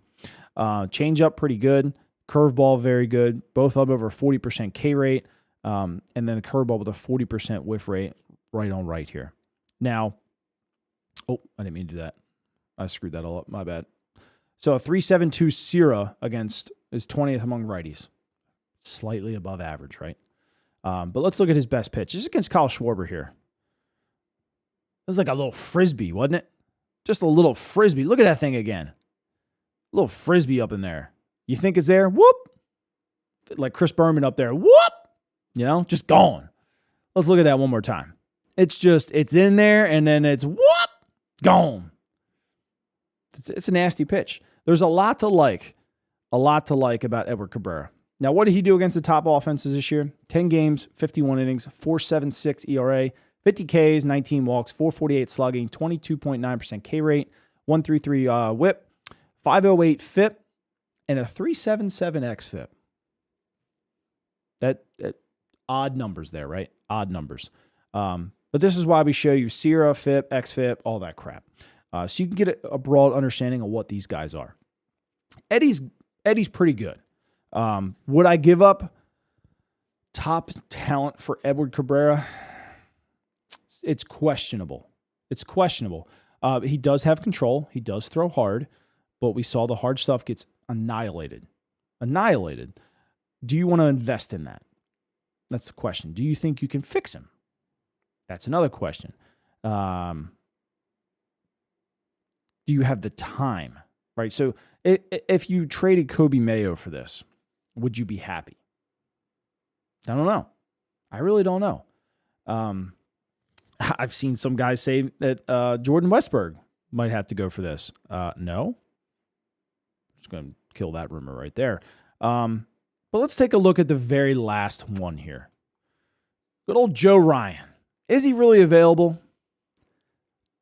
Changeup, pretty good. Curveball, very good. Both up over 40% K rate. And then the curveball with a 40% whiff rate right on right here. Now, I didn't mean to do that. I screwed that all up. My bad. So a 3.72 SIRA against is 20th among righties. Slightly above average, right? But let's look at his best pitch. This is against Kyle Schwarber here. It was like a little frisbee, wasn't it? Just a little frisbee. Look at that thing again. A little frisbee up in there. You think it's there? Whoop. Like Chris Berman up there. Whoop. You know, just gone. Let's look at that one more time. It's in there and then it's whoop. Gone. It's a nasty pitch. There's a lot to like about Edward Cabrera. Now, what did he do against the top offenses this year? 10 games, 51 innings, 4.76 ERA, 50 Ks, 19 walks, 448 slugging, 22.9% K rate, 133 whip, 508 FIP, and a 377 xFIP. That odd numbers there, right? Odd numbers. But this is why we show you SIRA, FIP, xFIP, all that crap. So you can get a broad understanding of what these guys are. Eddie's pretty good. Would I give up top talent for Edward Cabrera? It's questionable. He does have control. He does throw hard, but we saw the hard stuff gets annihilated. Do you want to invest in that? That's the question. Do you think you can fix him? That's another question. do you have the time, right? So if you traded Kobe Mayo for this, would you be happy? I don't know. I really don't know. I've seen some guys say that Jordan Westberg might have to go for this. No. Just going to kill that rumor right there. But let's take a look at the very last one here. Good old Joe Ryan. Is he really available?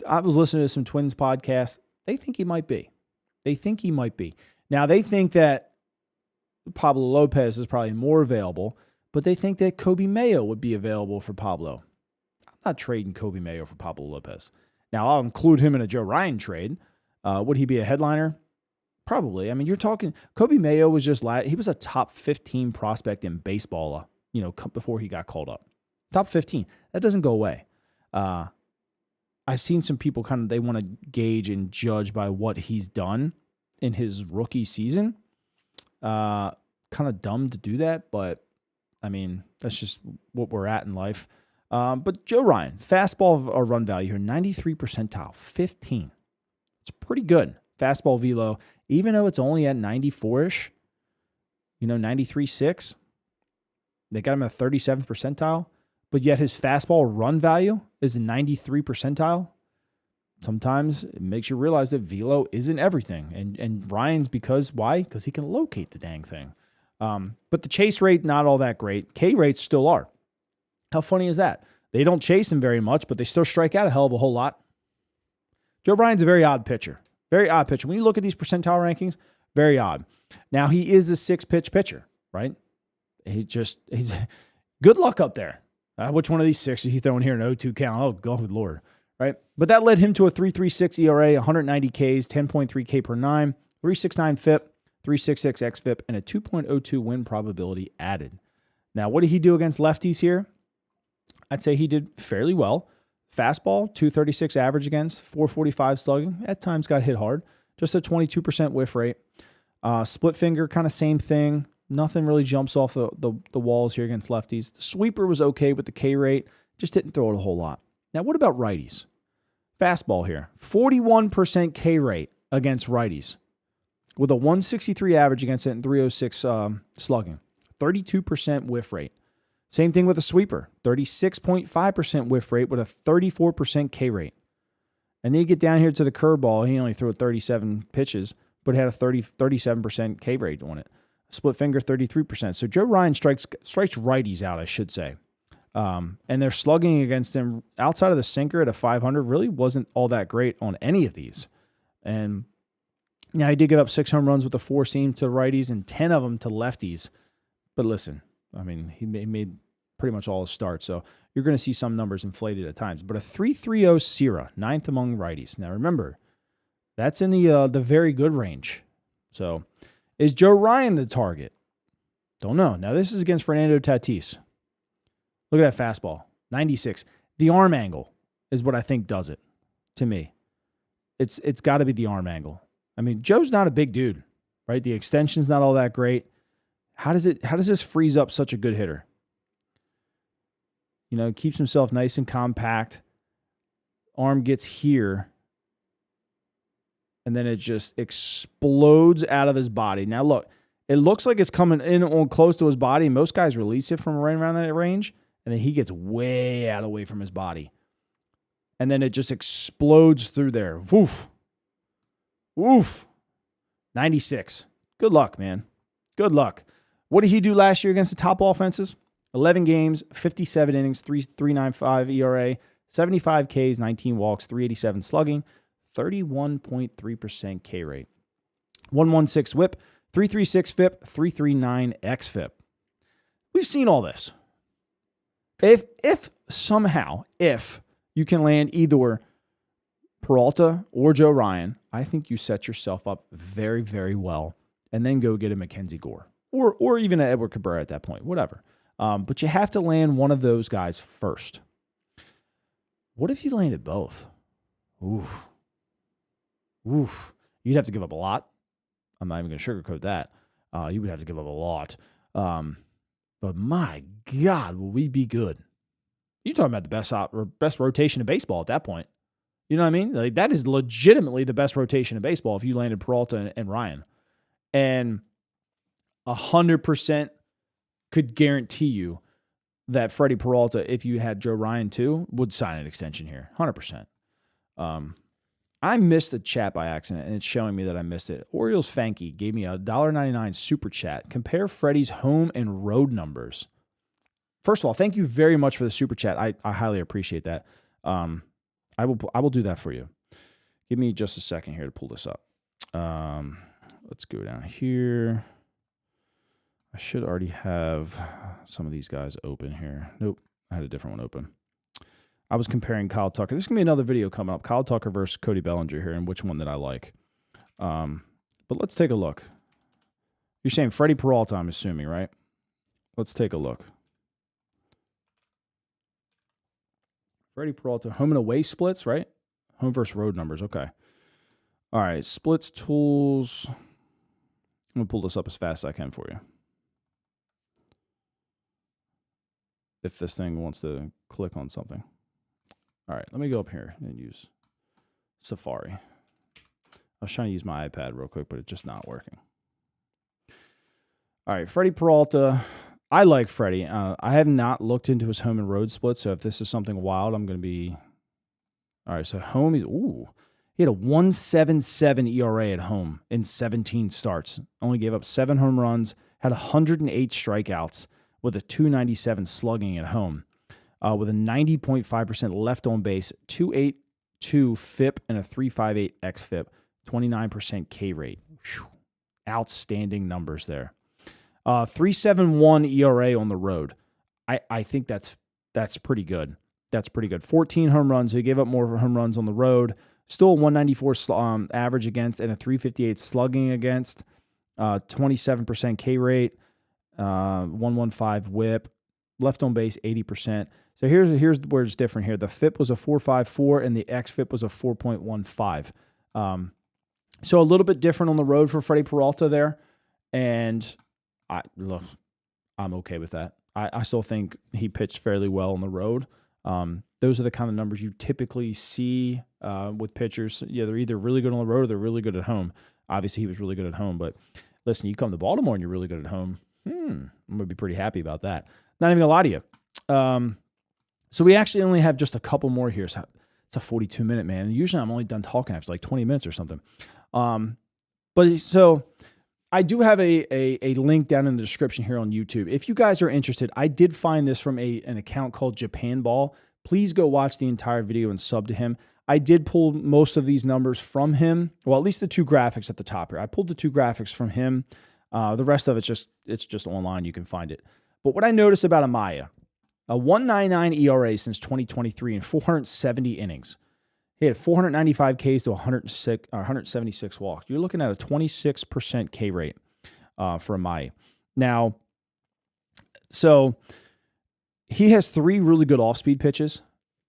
I was listening to some Twins podcasts. They think he might be. Now, they think that Pablo Lopez is probably more available, but they think that Kobe Mayo would be available for Pablo. I'm not trading Kobe Mayo for Pablo Lopez. Now, I'll include him in a Joe Ryan trade. Would he be a headliner? Probably. I mean, you're talking Kobe Mayo was he was a top 15 prospect in baseball, before he got called up. Top 15. That doesn't go away. I've seen some people they want to gauge and judge by what he's done in his rookie season. Kind of dumb to do that, but I mean, that's just what we're at in life. But Joe Ryan, fastball or run value here, 93 percentile, 15. It's pretty good. Fastball velo, even though it's only at 94-ish, 93.6. They got him at 37th percentile, but yet his fastball run value is 93 percentile. Sometimes it makes you realize that velo isn't everything. And Ryan's why? Because he can locate the dang thing. But the chase rate, not all that great. K rates still are. How funny is that? They don't chase him very much, but they still strike out a hell of a whole lot. Joe Ryan's a very odd pitcher. Very odd pitcher. When you look at these percentile rankings, very odd. Now, he is a 6-pitch pitcher, right? He's good luck up there. Which one of these 6 is he throwing here? An 0-2 count. Oh, good Lord. Right? But that led him to a 3.36 ERA, 190 Ks, 10.3 K per 9, 3.69 FIP, 3.66 xFIP, and a 2.02 win probability added. Now, what did he do against lefties here? I'd say he did fairly well. Fastball, 236 average against, 445 slugging. At times got hit hard. Just a 22% whiff rate. Split finger, kind of same thing. Nothing really jumps off the walls here against lefties. The sweeper was okay with the K rate. Just didn't throw it a whole lot. Now, what about righties? Fastball here. 41% K rate against righties. With a 163 average against it and 306 slugging. 32% whiff rate. Same thing with a sweeper. 36.5% whiff rate with a 34% K rate. And then you get down here to the curveball. He only threw it 37 pitches, but had a 37% K rate on it. Split finger, 33%. So Joe Ryan strikes righties out, I should say. And their slugging against him outside of the sinker at a 500 really wasn't all that great on any of these. And yeah, he did give up 6 home runs with the 4 seam to righties and 10 of them to lefties. But listen, I mean, he made pretty much all his starts, so you're going to see some numbers inflated at times. But a 3.30 SIRA, 9th among righties. Now remember, that's in the very good range. So is Joe Ryan the target? Don't know. Now this is against Fernando Tatis. Look at that fastball, 96. The arm angle is what I think does it to me. It's got to be the arm angle. I mean, Joe's not a big dude, right? The extension's not all that great. How does this freeze up such a good hitter? Keeps himself nice and compact. Arm gets here. And then it just explodes out of his body. Now look, it looks like it's coming in on close to his body. Most guys release it from right around that range. And then he gets way out away from his body. And then it just explodes through there. Woof. Woof. 96. Good luck, man. Good luck. What did he do last year against the top offenses? 11 games, 57 innings, 3.95 ERA, 75 Ks, 19 walks, 387 slugging, 31.3% K rate. 116 whip, 336 FIP, 339 xFIP. We've seen all this. If somehow you can land either Peralta or Joe Ryan, I think you set yourself up very, very well, and then go get a Mackenzie Gore or even an Edward Cabrera at that point, whatever. But you have to land one of those guys first. What if you landed both? Oof. You'd have to give up a lot. I'm not even going to sugarcoat that. You would have to give up a lot. But my God, will we be good? You're talking about the best rotation of baseball at that point. You know what I mean? Like, that is legitimately the best rotation in baseball if you landed Peralta and Ryan. And 100% could guarantee you that Freddie Peralta, if you had Joe Ryan too, would sign an extension here. 100%. I missed a chat by accident, and it's showing me that I missed it. Orioles Fanky gave me a $1.99 super chat. Compare Freddie's home and road numbers. First of all, thank you very much for the super chat. I highly appreciate that. I will do that for you. Give me just a second here to pull this up. Let's go down here. I should already have some of these guys open here. Nope, I had a different one open. I was comparing Kyle Tucker. This is going to be another video coming up. Kyle Tucker versus Cody Bellinger here, and which one that I like. But let's take a look. You're saying Freddie Peralta, I'm assuming, right? Let's take a look. Freddie Peralta, home and away splits, right? Home versus road numbers, okay. All right, splits tools. I'm going to pull this up as fast as I can for you. If this thing wants to click on something. All right, let me go up here and use Safari. I was trying to use my iPad real quick, but it's just not working. All right, Freddie Peralta. I like Freddie. I have not looked into his home and road split, so if this is something wild, I'm going to be... All right, so home is... Ooh. He had a 1.77 ERA at home in 17 starts. Only gave up 7 home runs, had 108 strikeouts with a 297 slugging at home. With a 90.5% left on base, 2.82 FIP, and a 3.58 xFIP, 29% K rate. Whew. Outstanding numbers there. 3.71 ERA on the road. I think that's pretty good. That's pretty good. 14 home runs. So he gave up more home runs on the road. Still a 194 average against and a 358 slugging against. 27% K rate. 115 whip. Left on base 80%. So here's where it's different here. The FIP was a 4.54 and the xFIP was a 4.15. So a little bit different on the road for Freddie Peralta there. And I'm okay with that. I still think he pitched fairly well on the road. Those are the kind of numbers you typically see with pitchers. Yeah, they're either really good on the road or they're really good at home. Obviously, he was really good at home. But listen, you come to Baltimore and you're really good at home. I'm going to be pretty happy about that. Not even going to lie to you. So we actually only have just a couple more here. So it's a 42-minute, man. Usually I'm only done talking after like 20 minutes or something. But so I do have a link down in the description here on YouTube. If you guys are interested, I did find this from an account called Japan Ball. Please go watch the entire video and sub to him. I did pull most of these numbers from him. Well, at least the 2 graphics at the top here. I pulled the 2 graphics from him. The rest of it's just online. You can find it. But what I noticed about Amaya, a 1.99 ERA since 2023 in 470 innings. He had 495 Ks to 176 walks. You're looking at a 26% K rate for Amaya. Now, so he has 3 really good off-speed pitches,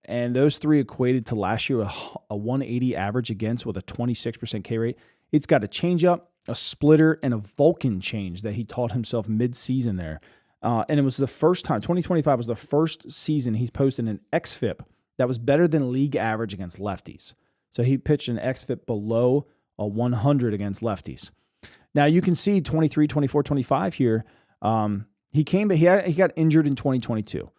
and those 3 equated to last year a 180 average against with a 26% K rate. It's got a changeup, a splitter, and a Vulcan change that he taught himself mid-season there. And it was the first time, 2025 was the first season he's posted an xFIP that was better than league average against lefties. So he pitched an xFIP below a 100 against lefties. Now you can see 23, 24, 25 here. He got injured in 2022.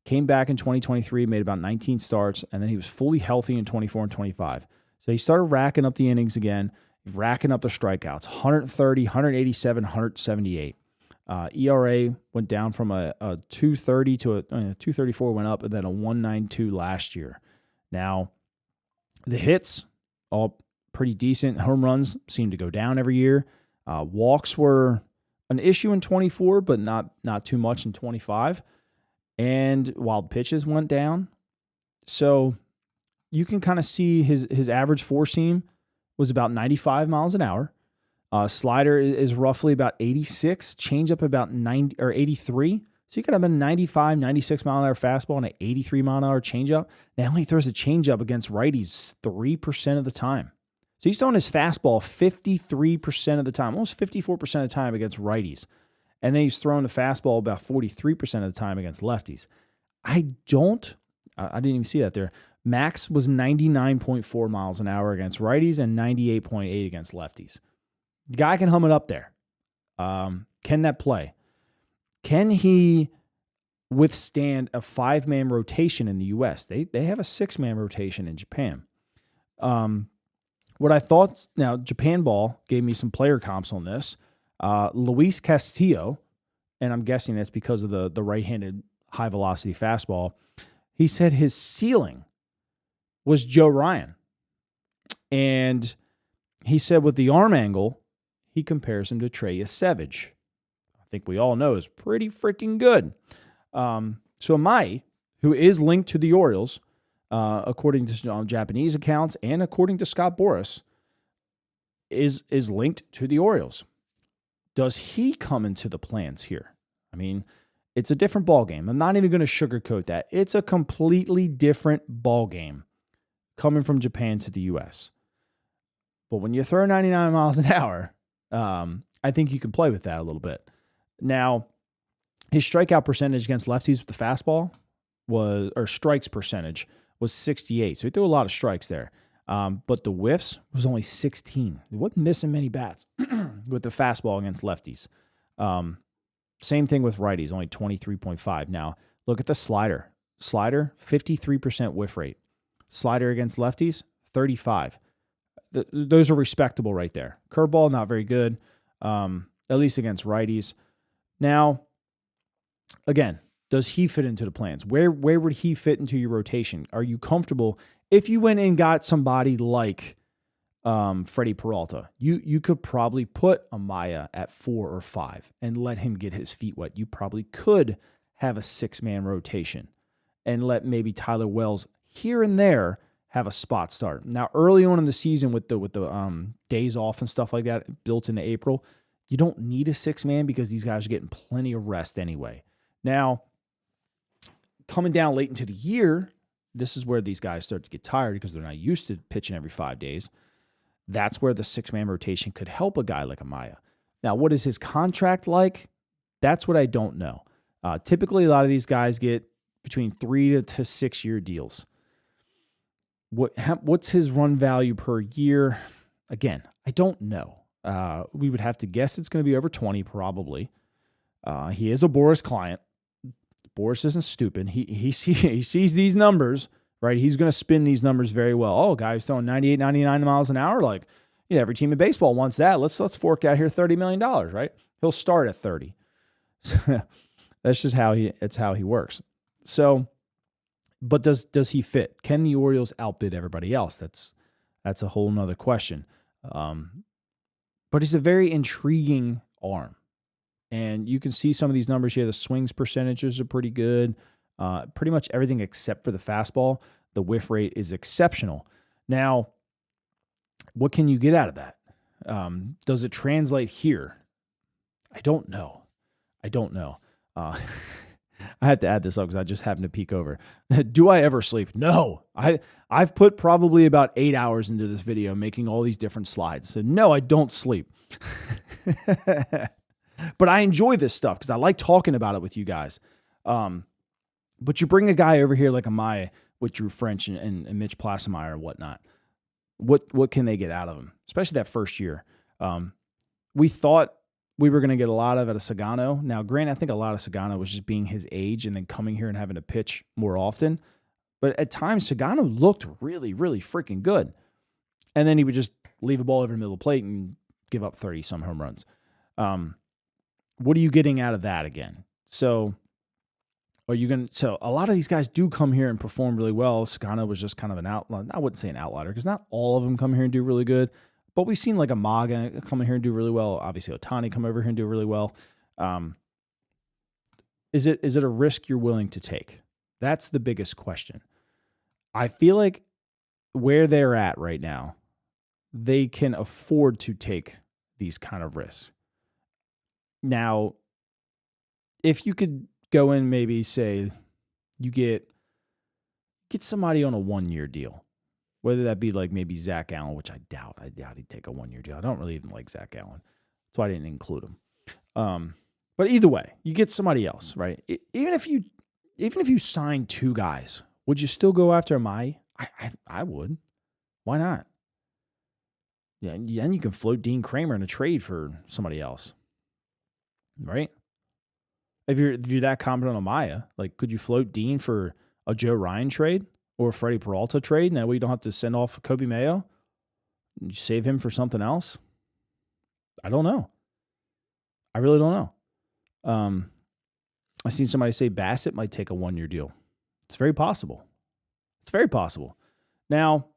Came back in 2023, made about 19 starts, and then he was fully healthy in 24 and 25. So he started racking up the innings again, racking up the strikeouts, 130, 187, 178. ERA went down from a 2.30 to a 2.34 went up, and then a 1.92 last year. Now, the hits, all pretty decent. Home runs seem to go down every year. Walks were an issue in 24, but not too much in 25. And wild pitches went down. So you can kind of see his average four seam was about 95 miles an hour. Slider is roughly about 86, changeup about 90 or 83. So you could have a 95, 96 mile an hour fastball and an 83 mile an hour changeup. Now he throws a changeup against righties 3% of the time. So he's throwing his fastball 53% of the time, almost 54% of the time against righties. And then he's throwing the fastball about 43% of the time against lefties. I didn't even see that there. Max was 99.4 miles an hour against righties and 98.8 against lefties. The guy can hum it up there. Can that play? Can he withstand a 5-man rotation in the U.S.? They have a 6-man rotation in Japan. What I thought, now Japan Ball gave me some player comps on this. Luis Castillo, and I'm guessing that's because of the right-handed high-velocity fastball, he said his ceiling was Joe Ryan. And he said with the arm angle, he compares him to Trey Savage. I think we all know is pretty freaking good. So Mai, who is linked to the Orioles, according to Japanese accounts and according to Scott Boras, is linked to the Orioles. Does he come into the plans here? I mean, it's a different ball game. I'm not even going to sugarcoat that. It's a completely different ball game coming from Japan to the U.S. But when you throw 99 miles an hour, I think you can play with that a little bit. Now, his strikeout percentage against lefties with the fastball strikes percentage was 68. So he threw a lot of strikes there. But the whiffs was only 16. He wasn't missing many bats with the fastball against lefties. Same thing with righties, only 23.5. Now, look at the slider. Slider, 53% whiff rate. Slider against lefties, 35. Those are respectable right there. Curveball, not very good, at least against righties. Now, again, does he fit into the plans? Where would he fit into your rotation? Are you comfortable if you went and got somebody like Freddie Peralta? You could probably put Amaya at 4 or 5 and let him get his feet wet. You probably could have a 6-man rotation and let maybe Tyler Wells here and there have a spot start. Now, early on in the season with the days off and stuff like that built into April, you don't need a 6-man because these guys are getting plenty of rest anyway. Now, coming down late into the year, this is where these guys start to get tired because they're not used to pitching every 5 days. That's where the 6-man rotation could help a guy like Amaya. Now, what is his contract like? That's what I don't know. Typically, a lot of these guys get between 3 to 6 year deals. What's his run value per year? Again, I don't know. We would have to guess it's going to be over 20 probably. He is a Boras client. Boras isn't stupid. He sees these numbers, right? He's going to spin these numbers very well. Oh, guy's throwing 98, 99 miles an hour. Like, every team in baseball wants that. Let's fork out here $30 million, right? He'll start at 30. That's just how he works. So, but does he fit? Can the Orioles outbid everybody else? That's a whole nother question. But he's a very intriguing arm. And you can see some of these numbers here. The swings percentages are pretty good. Pretty much everything except for the fastball. The whiff rate is exceptional. Now, what can you get out of that? Does it translate here? I don't know. I had to add this up because I just happened to peek over. Do I ever sleep? No. I've put probably about 8 hours into this video making all these different slides. So no, I don't sleep. But I enjoy this stuff because I like talking about it with you guys. But you bring a guy over here like Amaya with Drew French and Mitch Plasemeyer and whatnot. What can they get out of him? Especially that first year. We thought we were going to get a lot of it out of Sagano. Now, granted, I think a lot of Sagano was just being his age and then coming here and having to pitch more often. But at times, Sagano looked really, really freaking good. And then he would just leave a ball over the middle of the plate and give up 30-some home runs. What are you getting out of that again? So a lot of these guys do come here and perform really well. Sagano was just kind of an outlier. I wouldn't say an outlier because not all of them come here and do really good. But we've seen like a Maga come in here and do really well. Obviously, Ohtani come over here and do really well. Is it a risk you're willing to take? That's the biggest question. I feel like where they're at right now, they can afford to take these kind of risks. Now, if you could go in, maybe say you get somebody on a 1-year deal, whether that be like maybe Zach Allen, which I doubt he'd take a 1-year deal. I don't really even like Zach Allen. That's why I didn't include him. But either way, you get somebody else, right? Even if you sign 2 guys, would you still go after Amai? I would. Why not? Yeah, and then you can float Dean Kramer in a trade for somebody else, right? If you're that confident on Maya, like, could you float Dean for a Joe Ryan trade or a Freddie Peralta trade? Now we don't have to send off Kobe Mayo. You save him for something else. I don't know. I really don't know. I seen somebody say Bassett might take a 1-year deal. It's very possible. It's very possible. Now,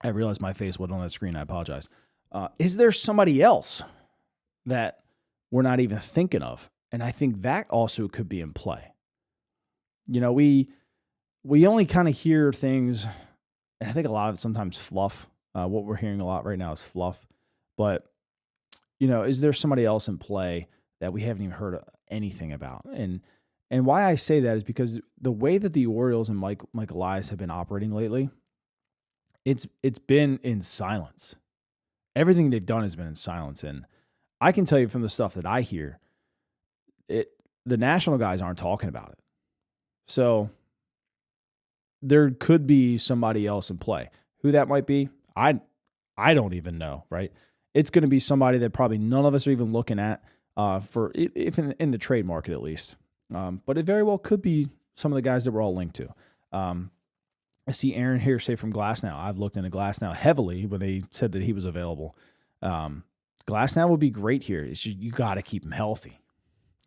I realized my face wasn't on that screen. I apologize. Is there somebody else that we're not even thinking of? And I think that also could be in play. You know, we only kind of hear things, and I think a lot of it sometimes fluff. What we're hearing a lot right now is fluff. But, you know, is there somebody else in play that we haven't even heard anything about? And why I say that is because the way that the Orioles and Mike Elias have been operating lately, it's been in silence. Everything they've done has been in silence. And I can tell you from the stuff that I hear, the national guys aren't talking about it. So there could be somebody else in play. Who that might be, I don't even know, right? It's going to be somebody that probably none of us are even looking at for if in the trade market at least. But it very well could be some of the guys that we're all linked to. I see Aaron here say from Glassnow. I've looked into Glassnow heavily when they said that he was available. Glassnow would be great here. It's just, you got to keep him healthy.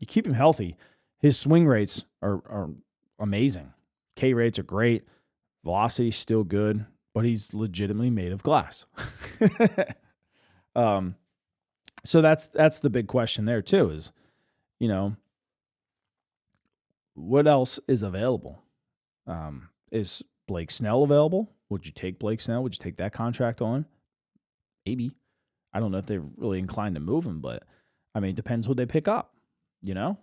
You keep him healthy, his swing rates are amazing. K rates are great. Velocity's still good, but he's legitimately made of glass. So that's the big question there too is, you know, what else is available? Is Blake Snell available? Would you take Blake Snell? Would you take that contract on? Maybe. I don't know if they're really inclined to move him, but I mean, it depends what they pick up, you know?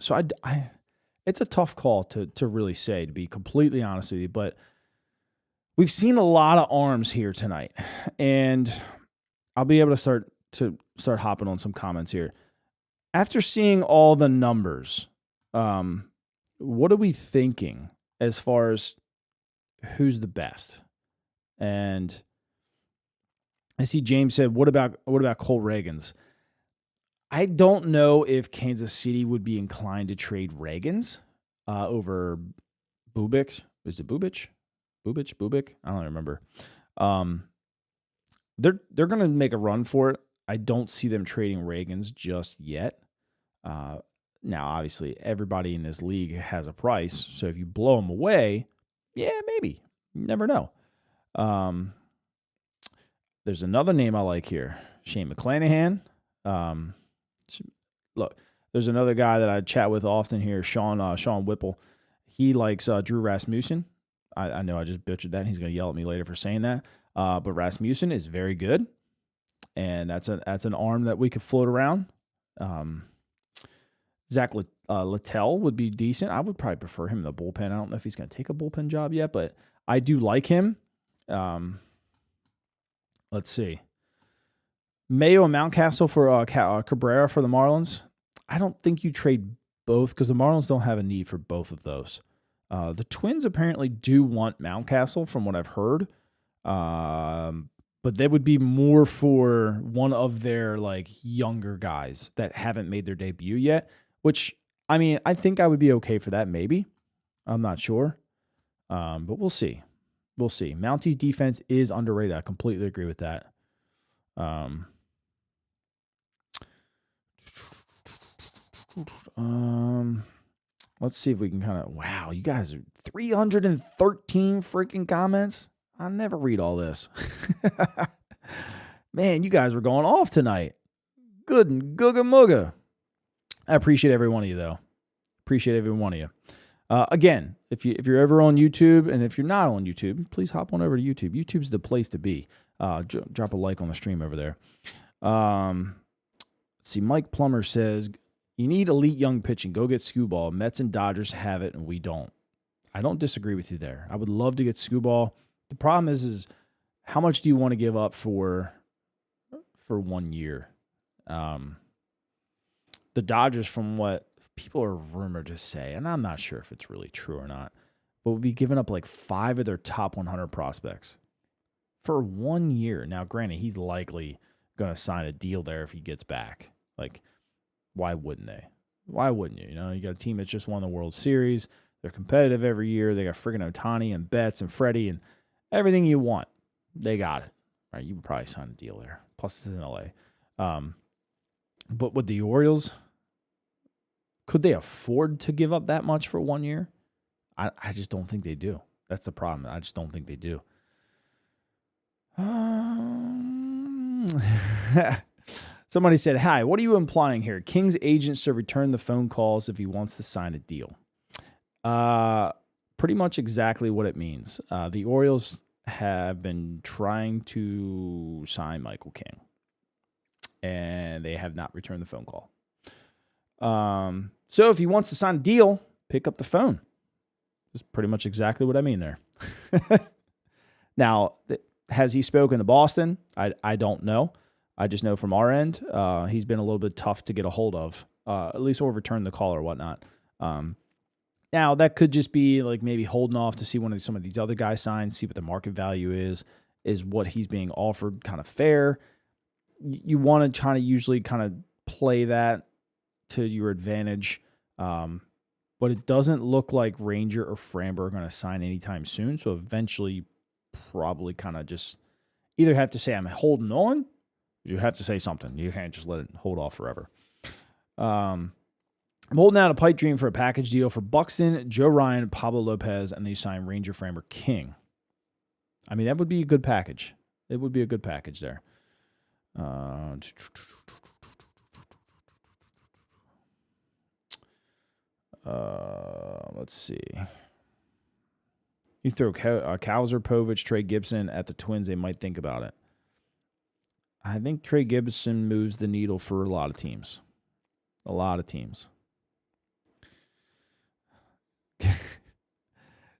So I it's a tough call to really say, to be completely honest with you, but we've seen a lot of arms here tonight, and I'll be able to start hopping on some comments here. After seeing all the numbers, what are we thinking as far as who's the best? And I see James said, what about Cole Reagans? I don't know if Kansas City would be inclined to trade Reagans over Bubic. Is it Bubic? Bubic? I don't remember. They're going to make a run for it. I don't see them trading Reagans just yet. Now, obviously, everybody in this league has a price. So if you blow them away, yeah, maybe. You never know. There's another name I like here, Shane McClanahan. Look, there's another guy that I chat with often here, Sean Whipple. He likes Drew Rasmussen. I know I just butchered that, and he's going to yell at me later for saying that. But Rasmussen is very good, and that's an arm that we could float around. Zach Littell would be decent. I would probably prefer him in the bullpen. I don't know if he's going to take a bullpen job yet, but I do like him. Let's see. Mayo and Mountcastle for Cabrera for the Marlins. I don't think you trade both because the Marlins don't have a need for both of those. The Twins apparently do want Mountcastle from what I've heard. But they would be more for one of their like younger guys that haven't made their debut yet, which, I mean, I think I would be okay for that maybe. I'm not sure. But we'll see. We'll see. Mounty's defense is underrated. I completely agree with that. Let's see if we can kind of, wow, you guys are 313 freaking comments. I never read all this. Man, you guys were going off tonight. Good and googa mooga. I appreciate every one of you, though. Appreciate every one of you. Again, if you're ever on YouTube, and if you're not on YouTube, please hop on over to YouTube. YouTube's the place to be. Drop a like on the stream over there. Let's see, Mike Plummer says, you need elite young pitching. Go get Skubal. Mets and Dodgers have it, and we don't. I don't disagree with you there. I would love to get Skubal. The problem is how much do you want to give up for 1 year? The Dodgers, from what people are rumored to say, and I'm not sure if it's really true or not, but would be giving up like 5 of their top 100 prospects for 1 year. Now, granted, he's likely going to sign a deal there if he gets back. Like, why wouldn't they? Why wouldn't you? You know, you got a team that's just won the World Series. They're competitive every year. They got friggin' Ohtani and Betts and Freddie and everything you want. They got it. All right, you would probably sign a deal there. Plus, it's in LA. But with the Orioles, could they afford to give up that much for 1 year? I just don't think they do. That's the problem. I just don't think they do. Somebody said, hi, what are you implying here? King's agent should return the phone calls if he wants to sign a deal. Pretty much exactly what it means. The Orioles have been trying to sign Michael King, and they have not returned the phone call. So if he wants to sign a deal, pick up the phone. That's pretty much exactly what I mean there. Now, has he spoken to Boston? I don't know. I just know from our end, he's been a little bit tough to get a hold of, at least or return the call or whatnot. Now, that could just be like maybe holding off to see some of these other guys sign, see what the market value is what he's being offered kind of fair. You want to try to usually kind of play that to your advantage. But it doesn't look like Ranger or Framber are going to sign anytime soon. So eventually, probably kind of just either have to say, I'm holding on. You have to say something. You can't just let it hold off forever. I'm holding out a pipe dream for a package deal for Buxton, Joe Ryan, Pablo Lopez, and they sign Ranger, Framber, King. I mean, that would be a good package. It would be a good package there. Let's see. You throw Kowser, Povich, Trey Gibson at the Twins, they might think about it. I think Trey Gibson moves the needle for a lot of teams. A lot of teams.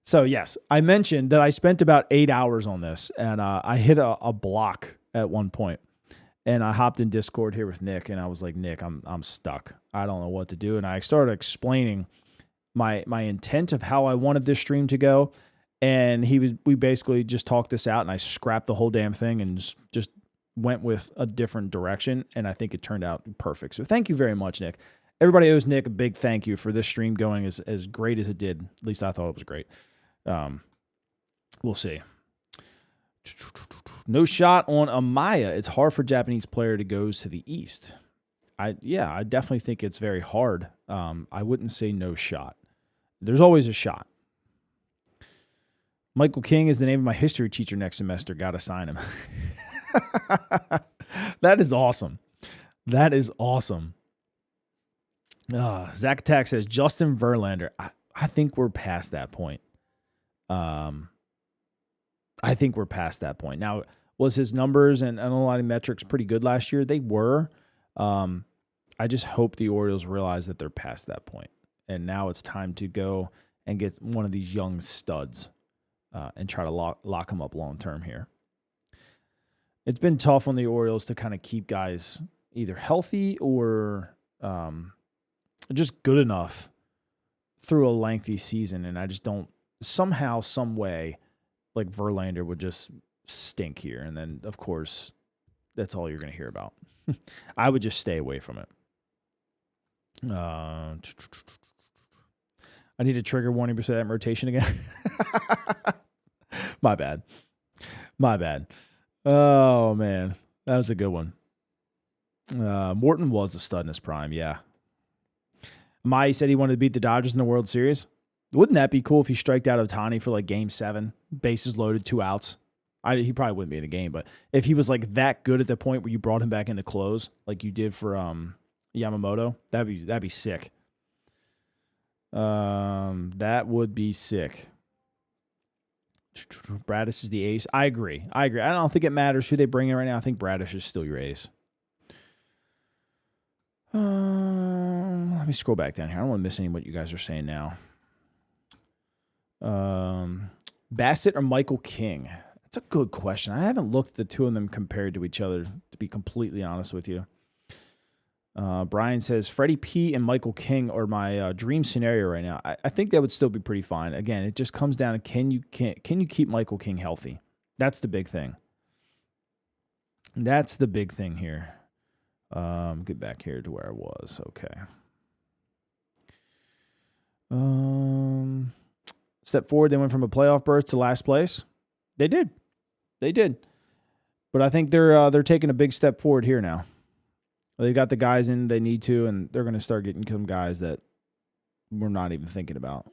So, yes, I mentioned that I spent about 8 hours on this, and I hit a block at one point. And I hopped in Discord here with Nick, and I was like, Nick, I'm stuck. I don't know what to do. And I started explaining my intent of how I wanted this stream to go. And we basically just talked this out, and I scrapped the whole damn thing and just went with a different direction, and I think it turned out perfect. So thank you very much, Nick. Everybody owes Nick a big thank you for this stream going as great as it did. At least I thought it was great. We'll see. No shot on Amaya. It's hard for Japanese player to go to the East. I definitely think it's very hard. I wouldn't say no shot. There's always a shot. Michael King is the name of my history teacher next semester. Got to sign him. That is awesome. That is awesome. Zach Attack says Justin Verlander. I think we're past that point. I think we're past that point. Now, was his numbers and a lot of metrics pretty good last year? They were. I just hope the Orioles realize that they're past that point. And now it's time to go and get one of these young studs and try to lock them up long term here. It's been tough on the Orioles to kind of keep guys either healthy or just good enough through a lengthy season. And I just don't, somehow, some way, like Verlander would just stink here. And then, of course, that's all you're going to hear about. I would just stay away from it. I need to trigger warning for that rotation again. My bad. Oh, man. That was a good one. Morton was the stud in his prime, yeah. Mai said he wanted to beat the Dodgers in the World Series. Wouldn't that be cool if he striked out Ohtani for like Game 7, bases loaded, 2 outs? He probably wouldn't be in the game, but if he was like that good at the point where you brought him back in to close, like you did for Yamamoto, that'd be sick. That would be sick. Bradish is the ace. I agree. I don't think it matters who they bring in right now. I think Bradish is still your ace. Let me scroll back down here. I don't want to miss any of what you guys are saying now. Bassett or Michael King? That's a good question. I haven't looked at the two of them compared to each other, to be completely honest with you. Brian says Freddie P and Michael King are my dream scenario right now. I think that would still be pretty fine. Again, it just comes down to can you keep Michael King healthy? That's the big thing. That's the big thing here. Get back here to where I was. Okay. Step forward. They went from a playoff berth to last place. They did. But I think they're taking a big step forward here now. They got the guys in they need to, and they're going to start getting some guys that we're not even thinking about.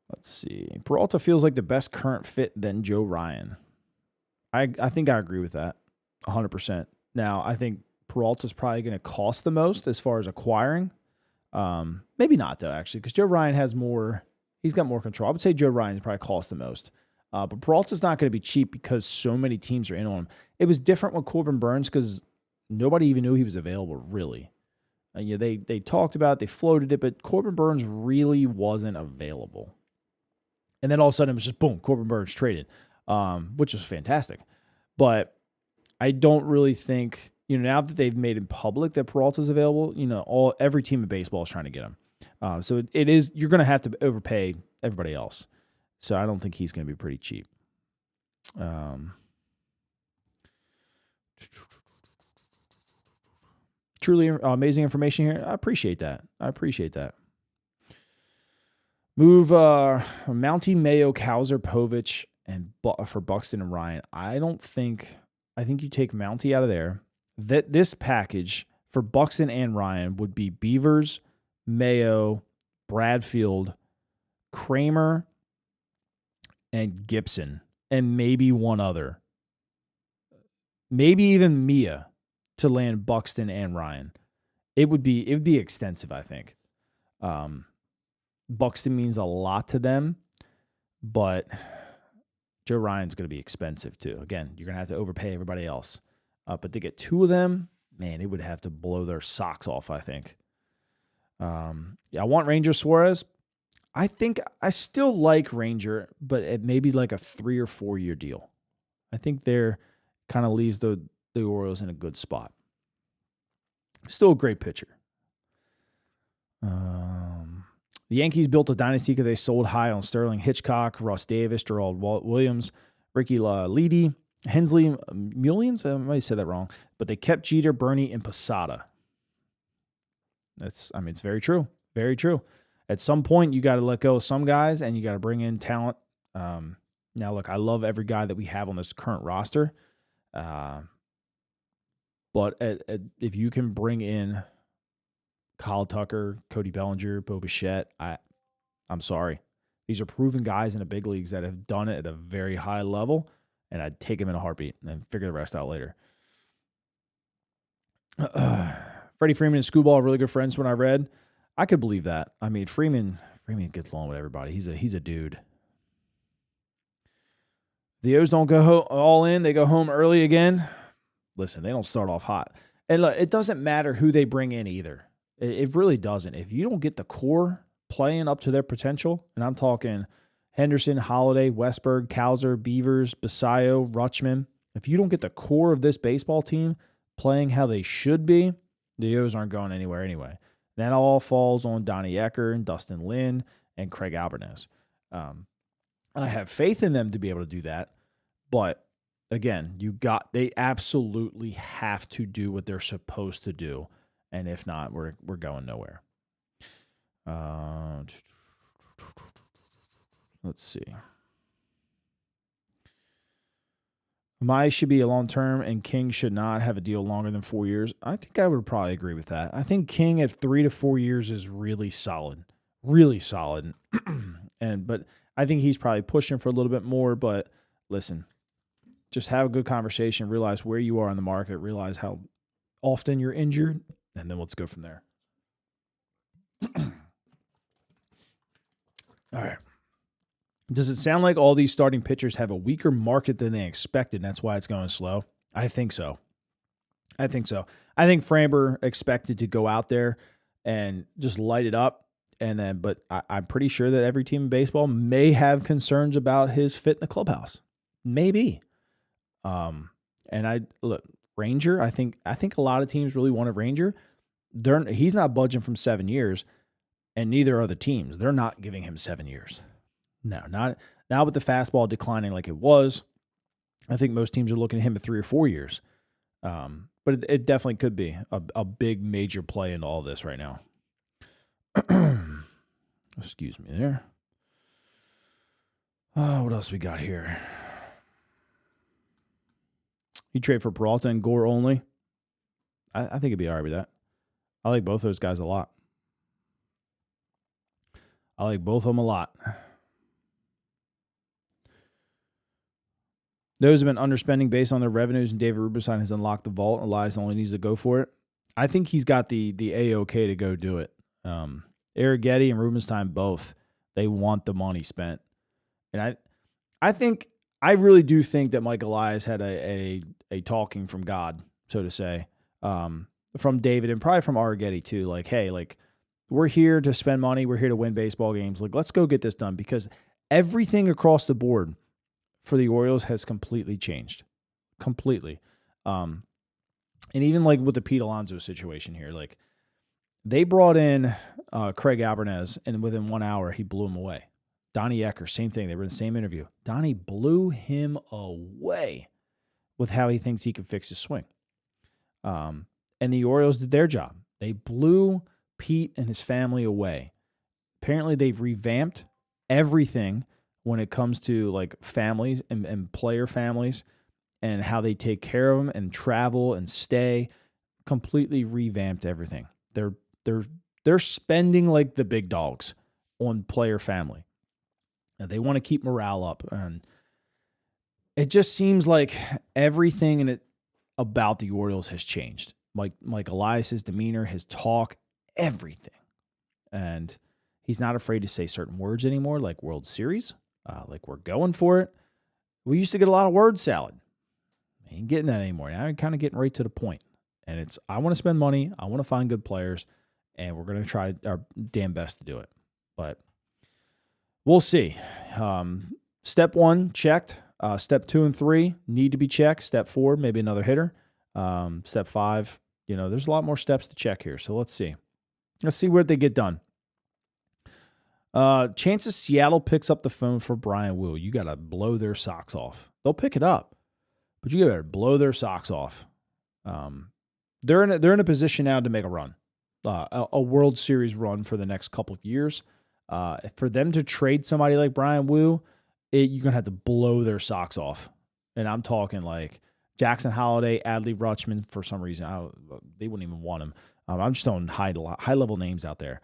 Let's see. Peralta feels like the best current fit than Joe Ryan. I think I agree with that 100%. Now, I think Peralta's probably going to cost the most as far as acquiring. Maybe not, though, actually, because Joe Ryan has more. He's got more control. I would say Joe Ryan's probably cost the most. But Peralta's not going to be cheap because so many teams are in on him. It was different with Corbin Burns because nobody even knew he was available, really. They talked about it, they floated it, but Corbin Burns really wasn't available. And then all of a sudden it was just, boom, Corbin Burns traded, which was fantastic. But I don't really think, now that they've made it public that Peralta's available, every team in baseball is trying to get him. So it is, you're going to have to overpay everybody else. So I don't think he's going to be pretty cheap. Truly amazing information here. I appreciate that. Move Mountie, Mayo, Cowser, Povich, and for Buxton and Ryan. I think you take Mountie out of there. This package for Buxton and Ryan would be Beavers, Mayo, Bradfield, Kramer, and Gibson, and maybe one other. Maybe even Mia to land Buxton and Ryan. It would be extensive, I think. Buxton means a lot to them, but Joe Ryan's going to be expensive too. Again, you're going to have to overpay everybody else. But to get two of them, man, it would have to blow their socks off, I think. I want Ranger Suarez. I think I still like Ranger, but it may be like a 3 or 4 year deal. I think they're kind of leaves the Orioles in a good spot. Still a great pitcher. The Yankees built a dynasty because they sold high on Sterling Hitchcock, Russ Davis, Gerald Williams, Ricky Leedy, Hensley Mullins. I might have said that wrong, but they kept Jeter, Bernie, and Posada. It's very true. Very true. At some point, you got to let go of some guys, and you got to bring in talent. Now, look, I love every guy that we have on this current roster. But if you can bring in Kyle Tucker, Cody Bellinger, Bo Bichette, I'm sorry. These are proven guys in the big leagues that have done it at a very high level, and I'd take them in a heartbeat and figure the rest out later. Freddie Freeman and Screwball are really good friends when I read. I could believe that. I mean, Freeman gets along with everybody. He's a dude. The O's don't go all in. They go home early again. Listen, they don't start off hot. And look, it doesn't matter who they bring in either. It really doesn't. If you don't get the core playing up to their potential, and I'm talking Henderson, Holiday, Westberg, Cowser, Beavers, Basayo, Rutschman, if you don't get the core of this baseball team playing how they should be, the O's aren't going anywhere anyway. That all falls on Donnie Ecker and Dustin Lynn and Craig Albernes. I have faith in them to be able to do that, but again, they absolutely have to do what they're supposed to do, and if not, we're going nowhere. Let's see. Mai should be a long-term, and King should not have a deal longer than 4 years. I think I would probably agree with that. I think King at 3 to 4 years is really solid. Really solid. But I think he's probably pushing for a little bit more, but listen, just have a good conversation, realize where you are in the market, realize how often you're injured, and then let's go from there. All right. Does it sound like all these starting pitchers have a weaker market than they expected, and that's why it's going slow? I think so. I think Framber expected to go out there and just light it up, but I'm pretty sure that every team in baseball may have concerns about his fit in the clubhouse. Maybe. And look, Ranger. I think a lot of teams really want a Ranger. He's not budging from 7 years, and neither are the teams. They're not giving him 7 years. No, not with the fastball declining like it was. I think most teams are looking at him at 3 or 4 years. But it definitely could be a big major play in all this right now. Excuse me there. Oh, what else we got here? You trade for Peralta and Gore only. I think it'd be all right with that. I like both those guys a lot. I like both of them a lot. Those have been underspending based on their revenues, and David Rubenstein has unlocked the vault. Elias only needs to go for it. I think he's got the A-OK to go do it. Arrighetti and Rubenstein both, they want the money spent. And I really do think that Mike Elias had a talking from God, so to say, from David and probably from Arrighetti too. Like, hey, like, we're here to spend money. We're here to win baseball games. Like, let's go get this done, because everything across the board for the Orioles has completely changed. Completely. And even like with the Pete Alonso situation here, like they brought in Craig Albernez, and within 1 hour, he blew him away. Donnie Ecker, same thing. They were in the same interview. Donnie blew him away with how he thinks he can fix his swing. And the Orioles did their job. They blew Pete and his family away. Apparently, they've revamped everything when it comes to like families and player families and how they take care of them and travel and stay. Completely revamped everything. They're spending like the big dogs on player family. And they want to keep morale up, and it just seems like everything in it about the Orioles has changed. Mike Elias's demeanor, his talk, everything. And he's not afraid to say certain words anymore, like World Series. Like, we're going for it. We used to get a lot of word salad. Ain't getting that anymore. Now I'm kind of getting right to the point. And it's, I want to spend money. I want to find good players. And we're going to try our damn best to do it. But we'll see. Step 1, checked. Step 2 and 3 need to be checked. Step 4, maybe another hitter. Step 5, there's a lot more steps to check here. So let's see. Let's see where they get done. Chances Seattle picks up the phone for Brian Wu. You got to blow their socks off. They'll pick it up, but you got to blow their socks off. They're in a position now to make a run, a World Series run for the next couple of years. For them to trade somebody like Brian Wu, you're gonna have to blow their socks off. And I'm talking like Jackson Holliday, Adley Rutschman. For some reason, they wouldn't even want him. I'm just throwing high level names out there.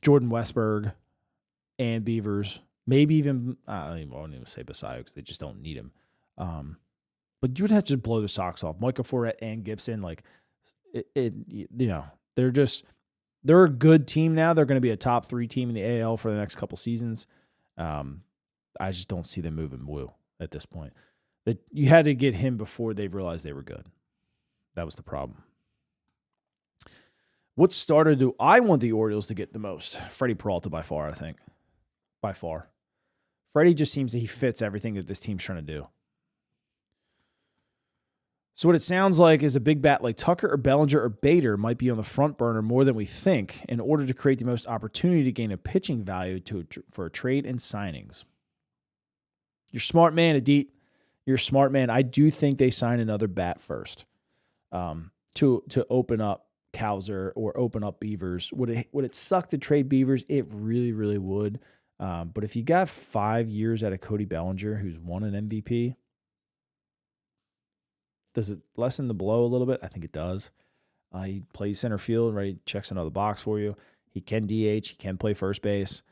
Jordan Westberg, and Beavers, maybe even I won't even say Basayo because they just don't need him. But you would have to just blow the socks off. Michael Forret and Gibson, like they're a good team now. They're going to be a top 3 team in the AL for the next couple seasons. I just don't see them moving Wu at this point. That you had to get him before they realized they were good. That was the problem. What starter do I want the Orioles to get the most? Freddie Peralta by far, I think. By far. Freddie just seems that he fits everything that this team's trying to do. So what it sounds like is a big bat like Tucker or Bellinger or Bader might be on the front burner more than we think in order to create the most opportunity to gain a pitching value for a trade and signings. You're a smart man, Adit. You're a smart man. I do think they sign another bat first to open up Cowser or open up Beavers. Would it suck to trade Beavers? It really, really would. But if you got 5 years out of Cody Bellinger, who's won an MVP, does it lessen the blow a little bit? I think it does. He plays center field, right? He checks another box for you. He can DH. He can play first base.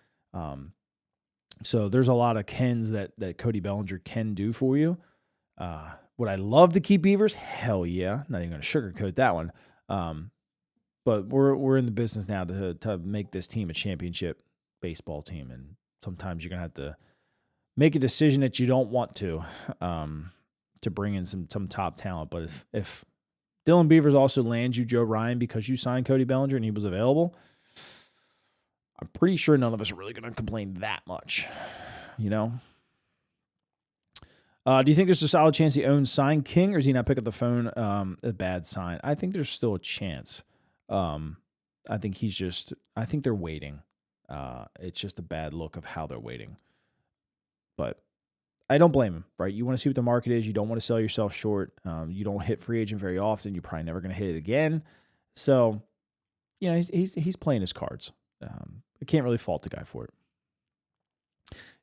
So there's a lot of cans that Cody Bellinger can do for you. Would I love to keep Beavers? Hell yeah. Not even going to sugarcoat that one. But we're in the business now to make this team a championship baseball team. And sometimes you're going to have to make a decision that you don't want to bring in some top talent. But if Dylan Beavers also lands you Joe Ryan because you signed Cody Bellinger and he was available, I'm pretty sure none of us are really going to complain that much, Do you think there's a solid chance he owns sign King, or is he not pick up the phone? A bad sign. I think there's still a chance. I think they're waiting. It's just a bad look of how they're waiting. But I don't blame him, right? You want to see what the market is. You don't want to sell yourself short. You don't hit free agent very often. You're probably never going to hit it again. So, he's playing his cards. I can't really fault the guy for it.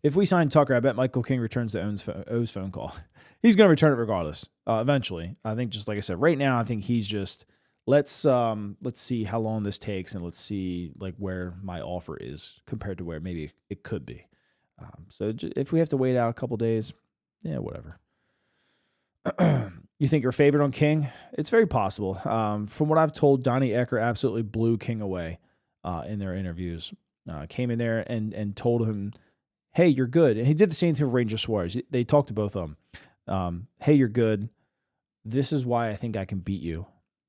If we sign Tucker, I bet Michael King returns the O's phone call. He's going to return it regardless, eventually. I think, just like I said, right now, I think he's just, let's see how long this takes, and let's see like where my offer is compared to where maybe it could be. So if we have to wait out a couple days, yeah, whatever. You think you're favored on King? It's very possible. From what I've told, Donnie Ecker absolutely blew King away in their interviews. Came in there and told him, hey, you're good. And he did the same thing with Ranger Suarez. They talked to both of them. Hey, you're good. This is why I think I can beat you.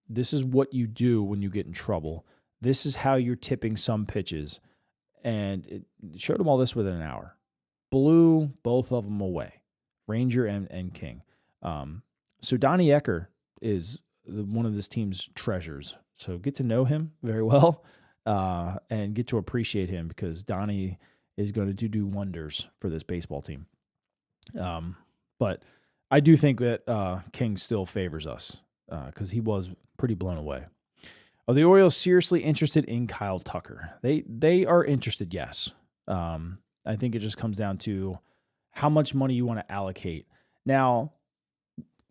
This is what you do when you get in trouble. This is how you're tipping some pitches. And it showed him all this within an hour. Blew both of them away, Ranger and King. So Donnie Ecker is one of this team's treasures. So get to know him very well and get to appreciate him, because Donnie is going to do wonders for this baseball team. But I do think that King still favors us because he was pretty blown away. Are the Orioles seriously interested in Kyle Tucker? They are interested, yes. I think it just comes down to how much money you want to allocate. Now,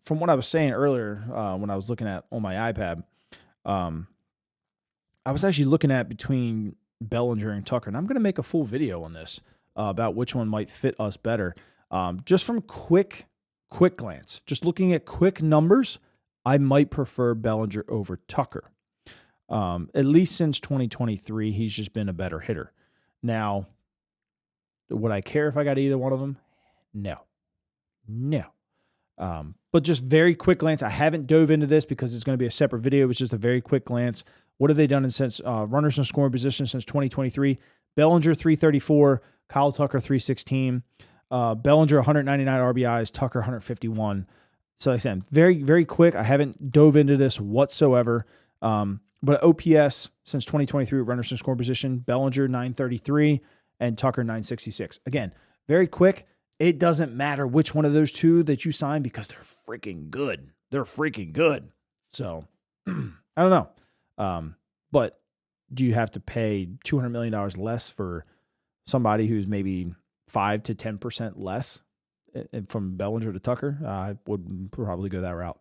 from what I was saying earlier when I was looking at on my iPad, I was actually looking at between Bellinger and Tucker, and I'm going to make a full video on this about which one might fit us better. Just from quick glance, just looking at quick numbers, I might prefer Bellinger over Tucker. At least since 2023, he's just been a better hitter. Now, would I care if I got either one of them? No. But just very quick glance. I haven't dove into this because it's going to be a separate video. It's just a very quick glance. What have they done since runners in scoring position since 2023? Bellinger 334, Kyle Tucker 316, Bellinger 199 RBIs, Tucker 151. So like I said, very, very quick. I haven't dove into this whatsoever. But OPS since 2023, runners in scoring position, Bellinger 933 and Tucker 966. Again, very quick. It doesn't matter which one of those two that you sign because they're freaking good. So I don't know. But do you have to pay $200 million less for somebody who's maybe 5 to 10% less from Bellinger to Tucker? I would probably go that route.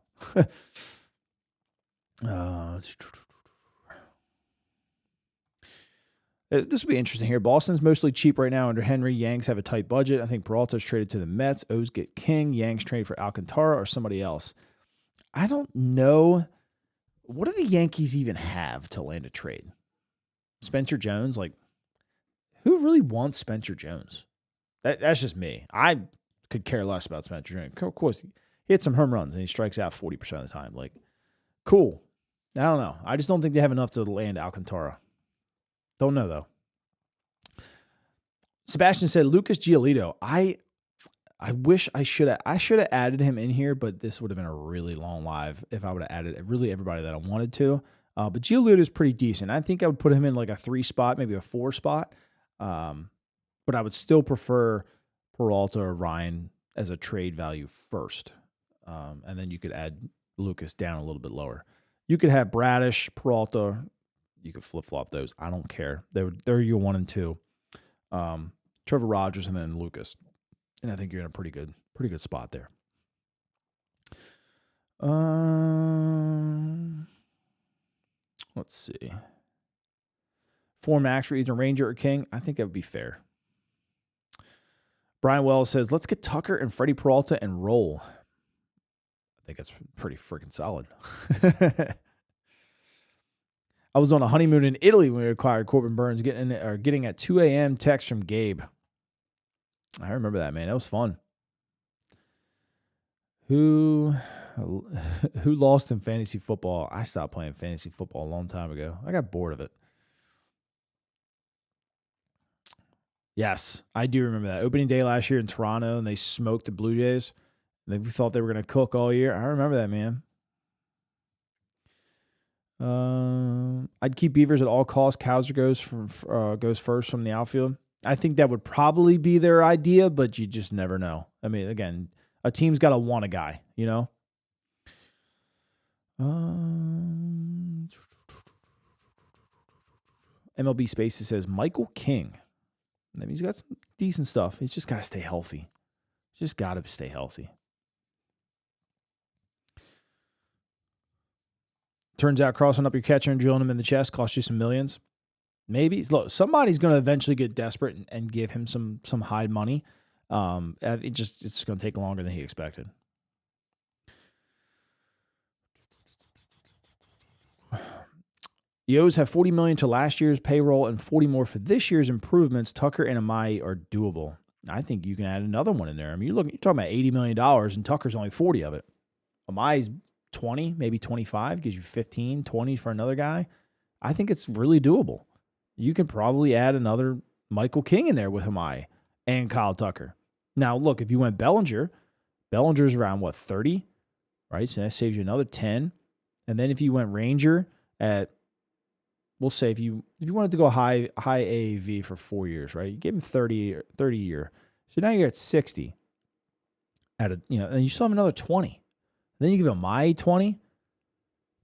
This will be interesting here. Boston's mostly cheap right now under Henry. Yanks have a tight budget. I think Peralta's traded to the Mets. O's get King. Yanks trade for Alcantara or somebody else. I don't know. What do the Yankees even have to land a trade? Spencer Jones? Like, who really wants Spencer Jones? That's just me. I could care less about Spencer Jones. Of course, he hits some home runs and he strikes out 40% of the time. Like, cool. I don't know. I just don't think they have enough to land Alcantara. Don't know, though. Sebastian said, Lucas Giolito. I wish I should have added him in here, but this would have been a really long live if I would have added really everybody that I wanted to. But Giolito is pretty decent. I think I would put him in like a 3 spot, maybe a 4 spot. But I would still prefer Peralta or Ryan as a trade value first. And then you could add Lucas down a little bit lower. You could have Bradish, Peralta. You could flip-flop those. I don't care. They're your 1 and 2. Trevor Rogers and then Lucas. And I think you're in a pretty good spot there. Let's see. 4 max for either Ranger or King. I think that would be fair. Brian Wells says, let's get Tucker and Freddie Peralta and roll. I think that's pretty freaking solid. I was on a honeymoon in Italy when we acquired Corbin Burns, getting at 2 a.m. text from Gabe. I remember that, man. That was fun. Who lost in fantasy football? I stopped playing fantasy football a long time ago. I got bored of it. Yes, I do remember that. Opening day last year in Toronto, and they smoked the Blue Jays. They thought they were going to cook all year. I remember that, man. I'd keep Beavers at all costs. Cowser goes first from the outfield. I think that would probably be their idea, but you just never know. I mean, again, a team's got to want a guy, you know? MLB Spaces says Michael King. I mean, he's got some decent stuff. He's just got to stay healthy. Just got to stay healthy. Turns out crossing up your catcher and drilling him in the chest costs you some millions. Maybe. Look, somebody's going to eventually get desperate and give him some high money. It's going to take longer than he expected. The O's have $40 million to last year's payroll and $40 more for this year's improvements. Tucker and Amai are doable. I think you can add another one in there. I mean, you're talking about $80 million, and Tucker's only 40 of it. Amai's 20, maybe 25, gives you 15, 20 for another guy. I think it's really doable. You could probably add another Michael King in there with Amai and Kyle Tucker. Now, look, if you went Bellinger's around, 30? Right? So that saves you another 10. And then if you went Ranger at, we'll say if you wanted to go high AAV for 4 years, right? You gave him 30 a year. So now you're at 60. And you still have another 20. Then you give him my 20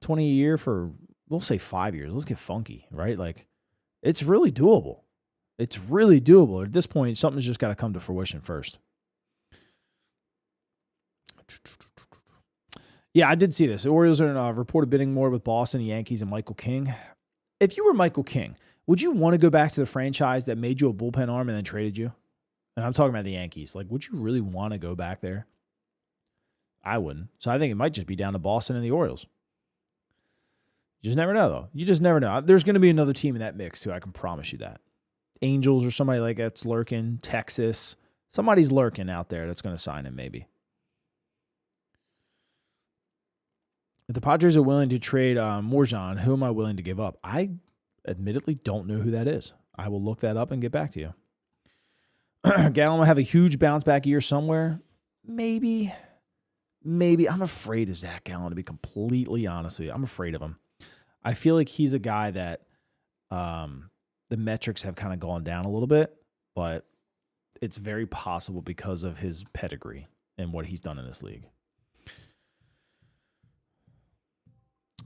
a year for, we'll say 5 years. Let's get funky, right? Like, it's really doable. It's really doable. At this point, something's just got to come to fruition first. Yeah, I did see this. The Orioles are reported bidding more with Boston, the Yankees, and Michael King. If you were Michael King, would you want to go back to the franchise that made you a bullpen arm and then traded you? And I'm talking about the Yankees. Like, would you really want to go back there? I wouldn't. So I think it might just be down to Boston and the Orioles. You just never know, though. You just never know. There's going to be another team in that mix, too. I can promise you that. Angels or somebody like that's lurking. Texas. Somebody's lurking out there that's going to sign him, maybe. If the Padres are willing to trade Morjan, who am I willing to give up? I admittedly don't know who that is. I will look that up and get back to you. Gallen will have a huge bounce back year somewhere. Maybe. I'm afraid of Zach Gallen, to be completely honest with you. I'm afraid of him. I feel like he's a guy that the metrics have kind of gone down a little bit, but it's very possible because of his pedigree and what he's done in this league.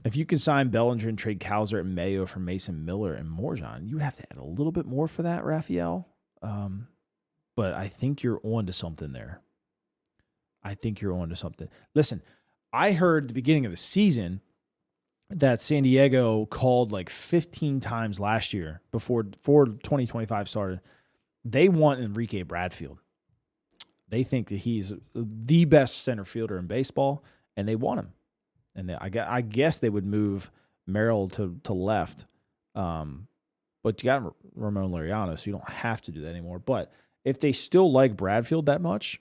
If you can sign Bellinger and trade Cowser and Mayo for Mason Miller and Morjan, you would have to add a little bit more for that, Raphael. But I think you're on to something there. Listen, I heard at the beginning of the season that San Diego called like 15 times last year before 2025 started. They want Enrique Bradfield. They think that he's the best center fielder in baseball, and they want him. And I guess they would move Merrill to left. But you got Ramon Laureano, so you don't have to do that anymore. But if they still like Bradfield that much,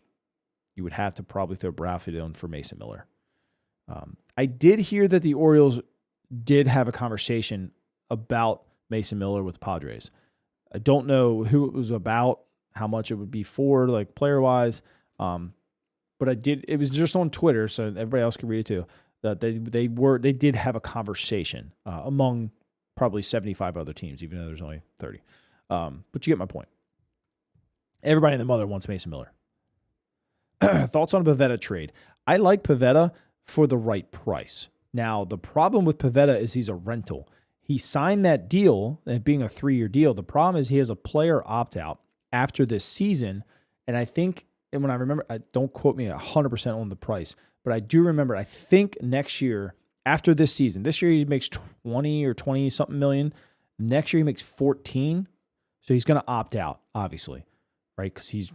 you would have to probably throw Bradfield in for Mason Miller. I did hear that the Orioles did have a conversation about Mason Miller with the Padres. I don't know who it was about, how much it would be for, like player-wise. But it was just on Twitter, so everybody else can read it too. That they did have a conversation among probably 75 other teams, even though there's only 30. But you get my point. Everybody and their mother wants Mason Miller. Thoughts on a Pivetta trade? I like Pivetta for the right price. Now, the problem with Pivetta is he's a rental. He signed that deal, and being a 3-year deal. The problem is he has a player opt-out after this season, and I think, and when I remember, don't quote me 100% on the price, but I do remember, I think next year, after this season, this year he makes 20 or 20-something million. Next year he makes 14, so he's going to opt out, obviously, right? Because he's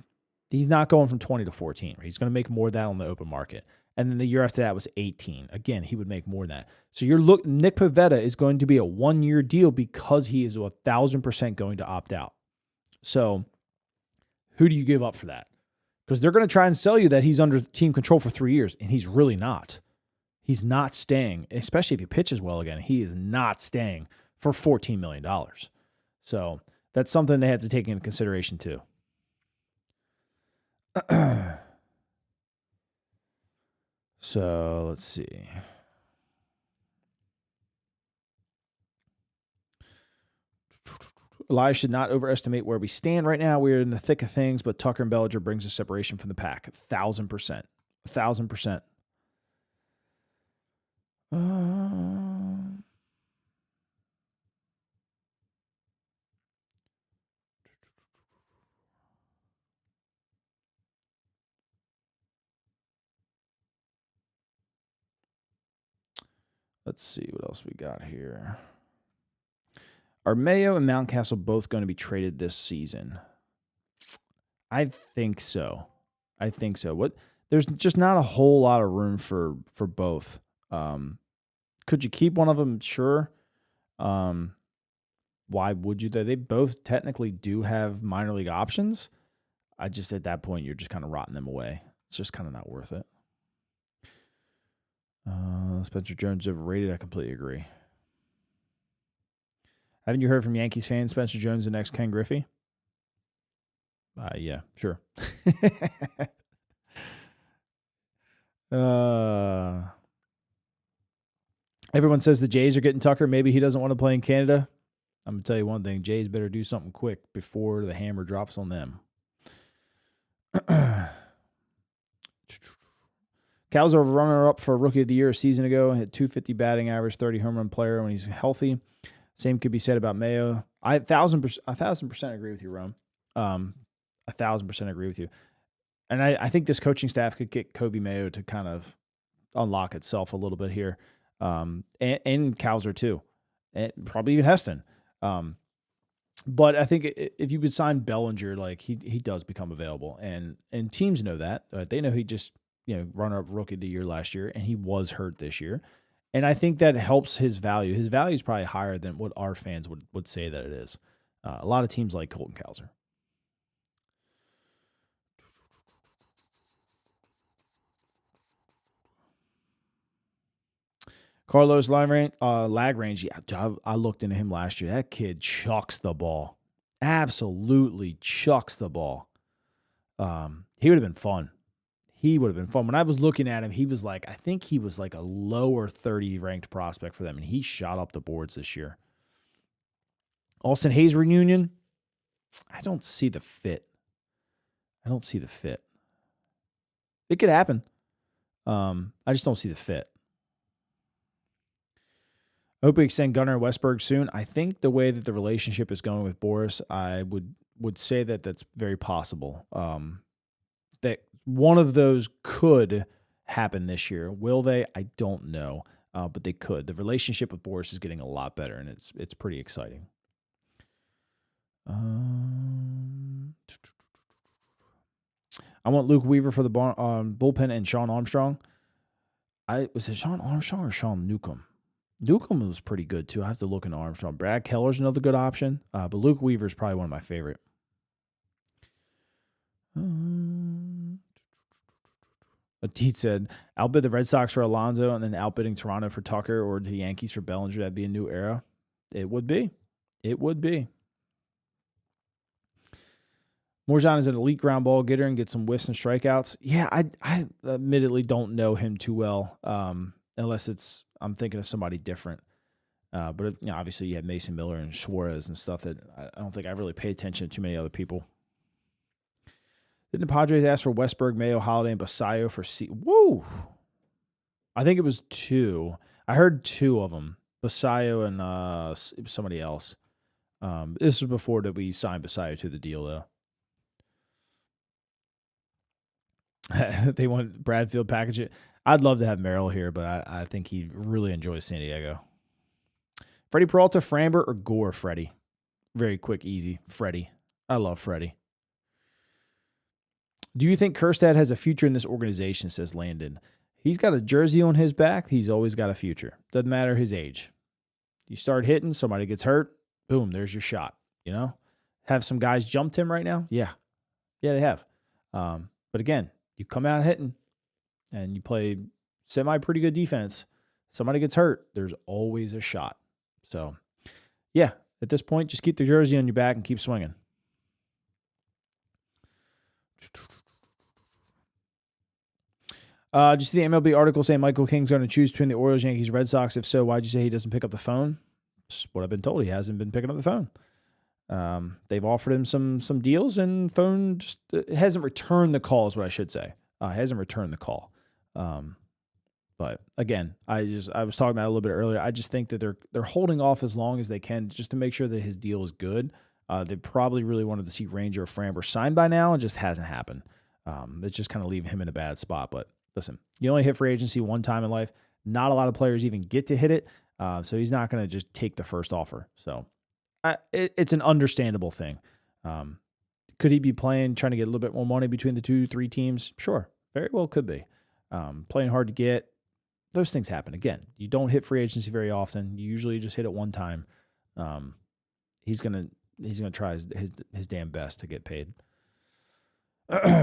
not going from 20 to 14. Right? He's going to make more of that on the open market. And then the year after that was 18. Again, he would make more than that. So Nick Pivetta is going to be a 1-year deal because he is 1,000% going to opt out. So who do you give up for that? Because they're going to try and sell you that he's under team control for 3 years, and he's really not. He's not staying, especially if he pitches well again. He is not staying for $14 million. So that's something they had to take into consideration too. So let's see. Elias should not overestimate where we stand right now. We're in the thick of things, but Tucker and Bellinger brings a separation from the pack. 1,000%. 1,000%. Let's see what else we got here. Are Mayo and Mountcastle both going to be traded this season? I think so. There's just not a whole lot of room for both. Could you keep one of them? Sure. Why would you? They both technically do have minor league options. I just, at that point, you're just kind of rotting them away. It's just kind of not worth it. Spencer Jones overrated. I completely agree. Haven't you heard from Yankees fans Spencer Jones the next Ken Griffey? Yeah, sure. Everyone says the Jays are getting Tucker. Maybe he doesn't want to play in Canada. I'm going to tell you one thing. Jays better do something quick before the hammer drops on them. Cal's a runner-up for Rookie of the Year a season ago. Had 250 batting average, 30 home run player when he's healthy. Same could be said about Mayo. 1,000% agree with you, Rome. 1,000% agree with you. And I think this coaching staff could get Kobe Mayo to kind of unlock itself a little bit here. And Cowser too. And probably even Heston. But I think if you would sign Bellinger, like he does become available. And teams know that. They know he just, runner-up Rookie of the Year last year, and he was hurt this year. And I think that helps his value. His value is probably higher than what our fans would say that it is. A lot of teams like Colton Cowser. Carlos Lagrange, yeah, I looked into him last year. That kid chucks the ball. Absolutely chucks the ball. He would have been fun. When I was looking at him, he was like, I think he was like a lower 30 ranked prospect for them, and he shot up the boards this year. Austin Hayes reunion, I don't see the fit. It could happen. I just don't see the fit. I hope we extend Gunnar and Westberg soon. I think the way that the relationship is going with Boris, I would say that that's very possible. That one of those could happen this year. Will they? I don't know, but they could. The relationship with Boris is getting a lot better, and it's pretty exciting. I want Luke Weaver for the bullpen and Sean Armstrong. Was it Sean Armstrong or Sean Newcomb? Newcomb was pretty good, too. I have to look into Armstrong. Brad Keller's another good option, but Luke Weaver is probably one of my favorite. Ateet said, outbid the Red Sox for Alonso and then outbidding Toronto for Tucker or the Yankees for Bellinger. That'd be a new era. It would be. Morjan is an elite ground ball getter and gets some whiffs and strikeouts. Yeah, I admittedly don't know him too well, unless I'm thinking of somebody different. But obviously you had Mason Miller and Suarez and stuff that I don't think I really pay attention to too many other people. Didn't the Padres ask for Westberg, Mayo, Holiday, and Basayo for Woo! I think it was 2. I heard 2 of them. Basayo and somebody else. This was before that we signed Basayo to the deal, though. They want Bradfield package it. I'd love to have Merrill here, but I think he really enjoys San Diego. Freddie Peralta, Framber, or Gore, Freddie? Very quick, easy. Freddie. I love Freddie. Do you think Kjerstad has a future in this organization, says Landon? He's got a jersey on his back. He's always got a future. Doesn't matter his age. You start hitting, somebody gets hurt, boom, there's your shot. Have some guys jumped him right now? Yeah, they have. But again, you come out hitting and you play pretty good defense. Somebody gets hurt, there's always a shot. So, yeah, at this point, just keep the jersey on your back and keep swinging. Did you see the MLB article saying Michael King's going to choose between the Orioles, Yankees, Red Sox? If so, why'd you say he doesn't pick up the phone? That's what I've been told. He hasn't been picking up the phone. They've offered him some deals, and phone just hasn't returned the call, is what I should say. Hasn't returned the call. But again, I was talking about it a little bit earlier. I just think that they're holding off as long as they can just to make sure that his deal is good. They probably really wanted to see Ranger or Framber signed by now. It just hasn't happened. It's just kind of leaving him in a bad spot. But listen, you only hit free agency one time in life. Not a lot of players even get to hit it. So he's not going to just take the first offer. So it's an understandable thing. Could he be trying to get a little bit more money between the 2-3 teams? Sure. Very well could be. Playing hard to get. Those things happen. Again, you don't hit free agency very often. You usually just hit it one time. He's gonna try his damn best to get paid.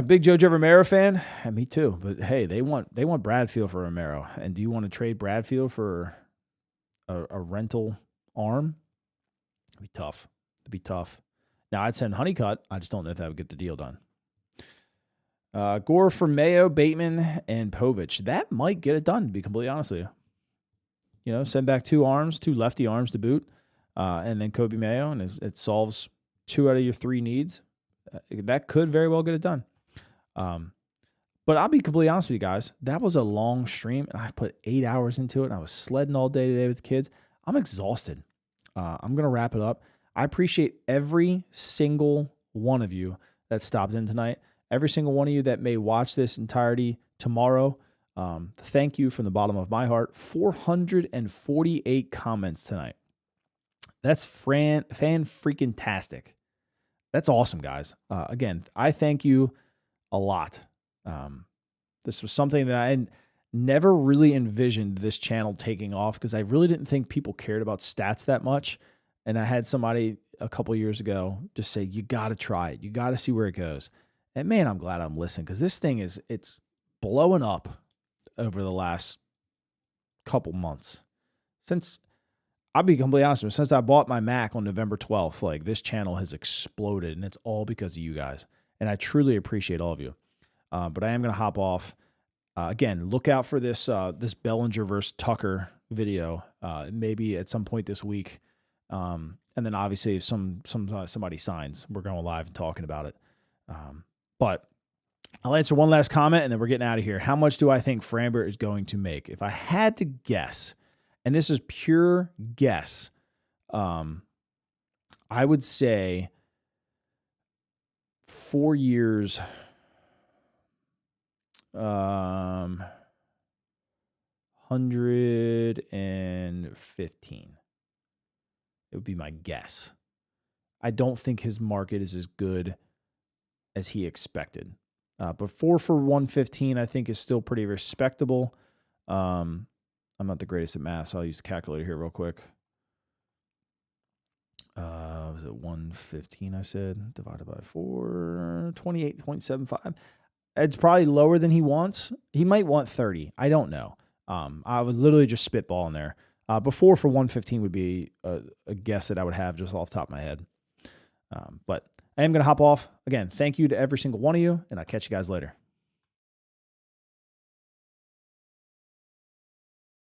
Big Jojo Romero fan? Yeah, me too. But hey, they want Bradfield for Romero. And do you want to trade Bradfield for a rental arm? It'd be tough. Now I'd send Honeycutt. I just don't know if that would get the deal done. Gore for Mayo, Bateman, and Povich. That might get it done, to be completely honest with you. Send back 2 lefty arms to boot, and then Kobe Mayo, and it solves 2 out of your 3 needs. That could very well get it done. But I'll be completely honest with you guys. That was a long stream, and I've put 8 hours into it, and I was sledding all day today with the kids. I'm exhausted. I'm going to wrap it up. I appreciate every single one of you that stopped in tonight. Every single one of you that may watch this entirety tomorrow, thank you from the bottom of my heart. 448 comments tonight. That's fan-freaking-tastic. That's awesome, guys. Again, I thank you a lot. This was something that I never really envisioned this channel taking off because I really didn't think people cared about stats that much. And I had somebody a couple years ago just say, you got to try it. You got to see where it goes. And man, I'm glad I'm listening because this thing it's blowing up over the last couple months. I'll be completely honest with you, since I bought my Mac on November 12th, like this channel has exploded, and it's all because of you guys. And I truly appreciate all of you. But I am going to hop off. Again, look out for this Bellinger versus Tucker video, maybe at some point this week. And then obviously if somebody signs, we're going live and talking about it. But I'll answer one last comment, and then we're getting out of here. How much do I think Framber is going to make? If I had to guess, and this is pure guess, I would say 4 years, 115. It would be my guess. I don't think his market is as good as he expected. But 4 for 115, I think, is still pretty respectable. I'm not the greatest at math, so I'll use the calculator here real quick. Was it 115, I said, divided by 4, 28.75. It's probably lower than he wants. He might want 30. I don't know. I would literally just spitball in there. But 4 for 115 would be a guess that I would have just off the top of my head. But I am going to hop off. Again, thank you to every single one of you, and I'll catch you guys later.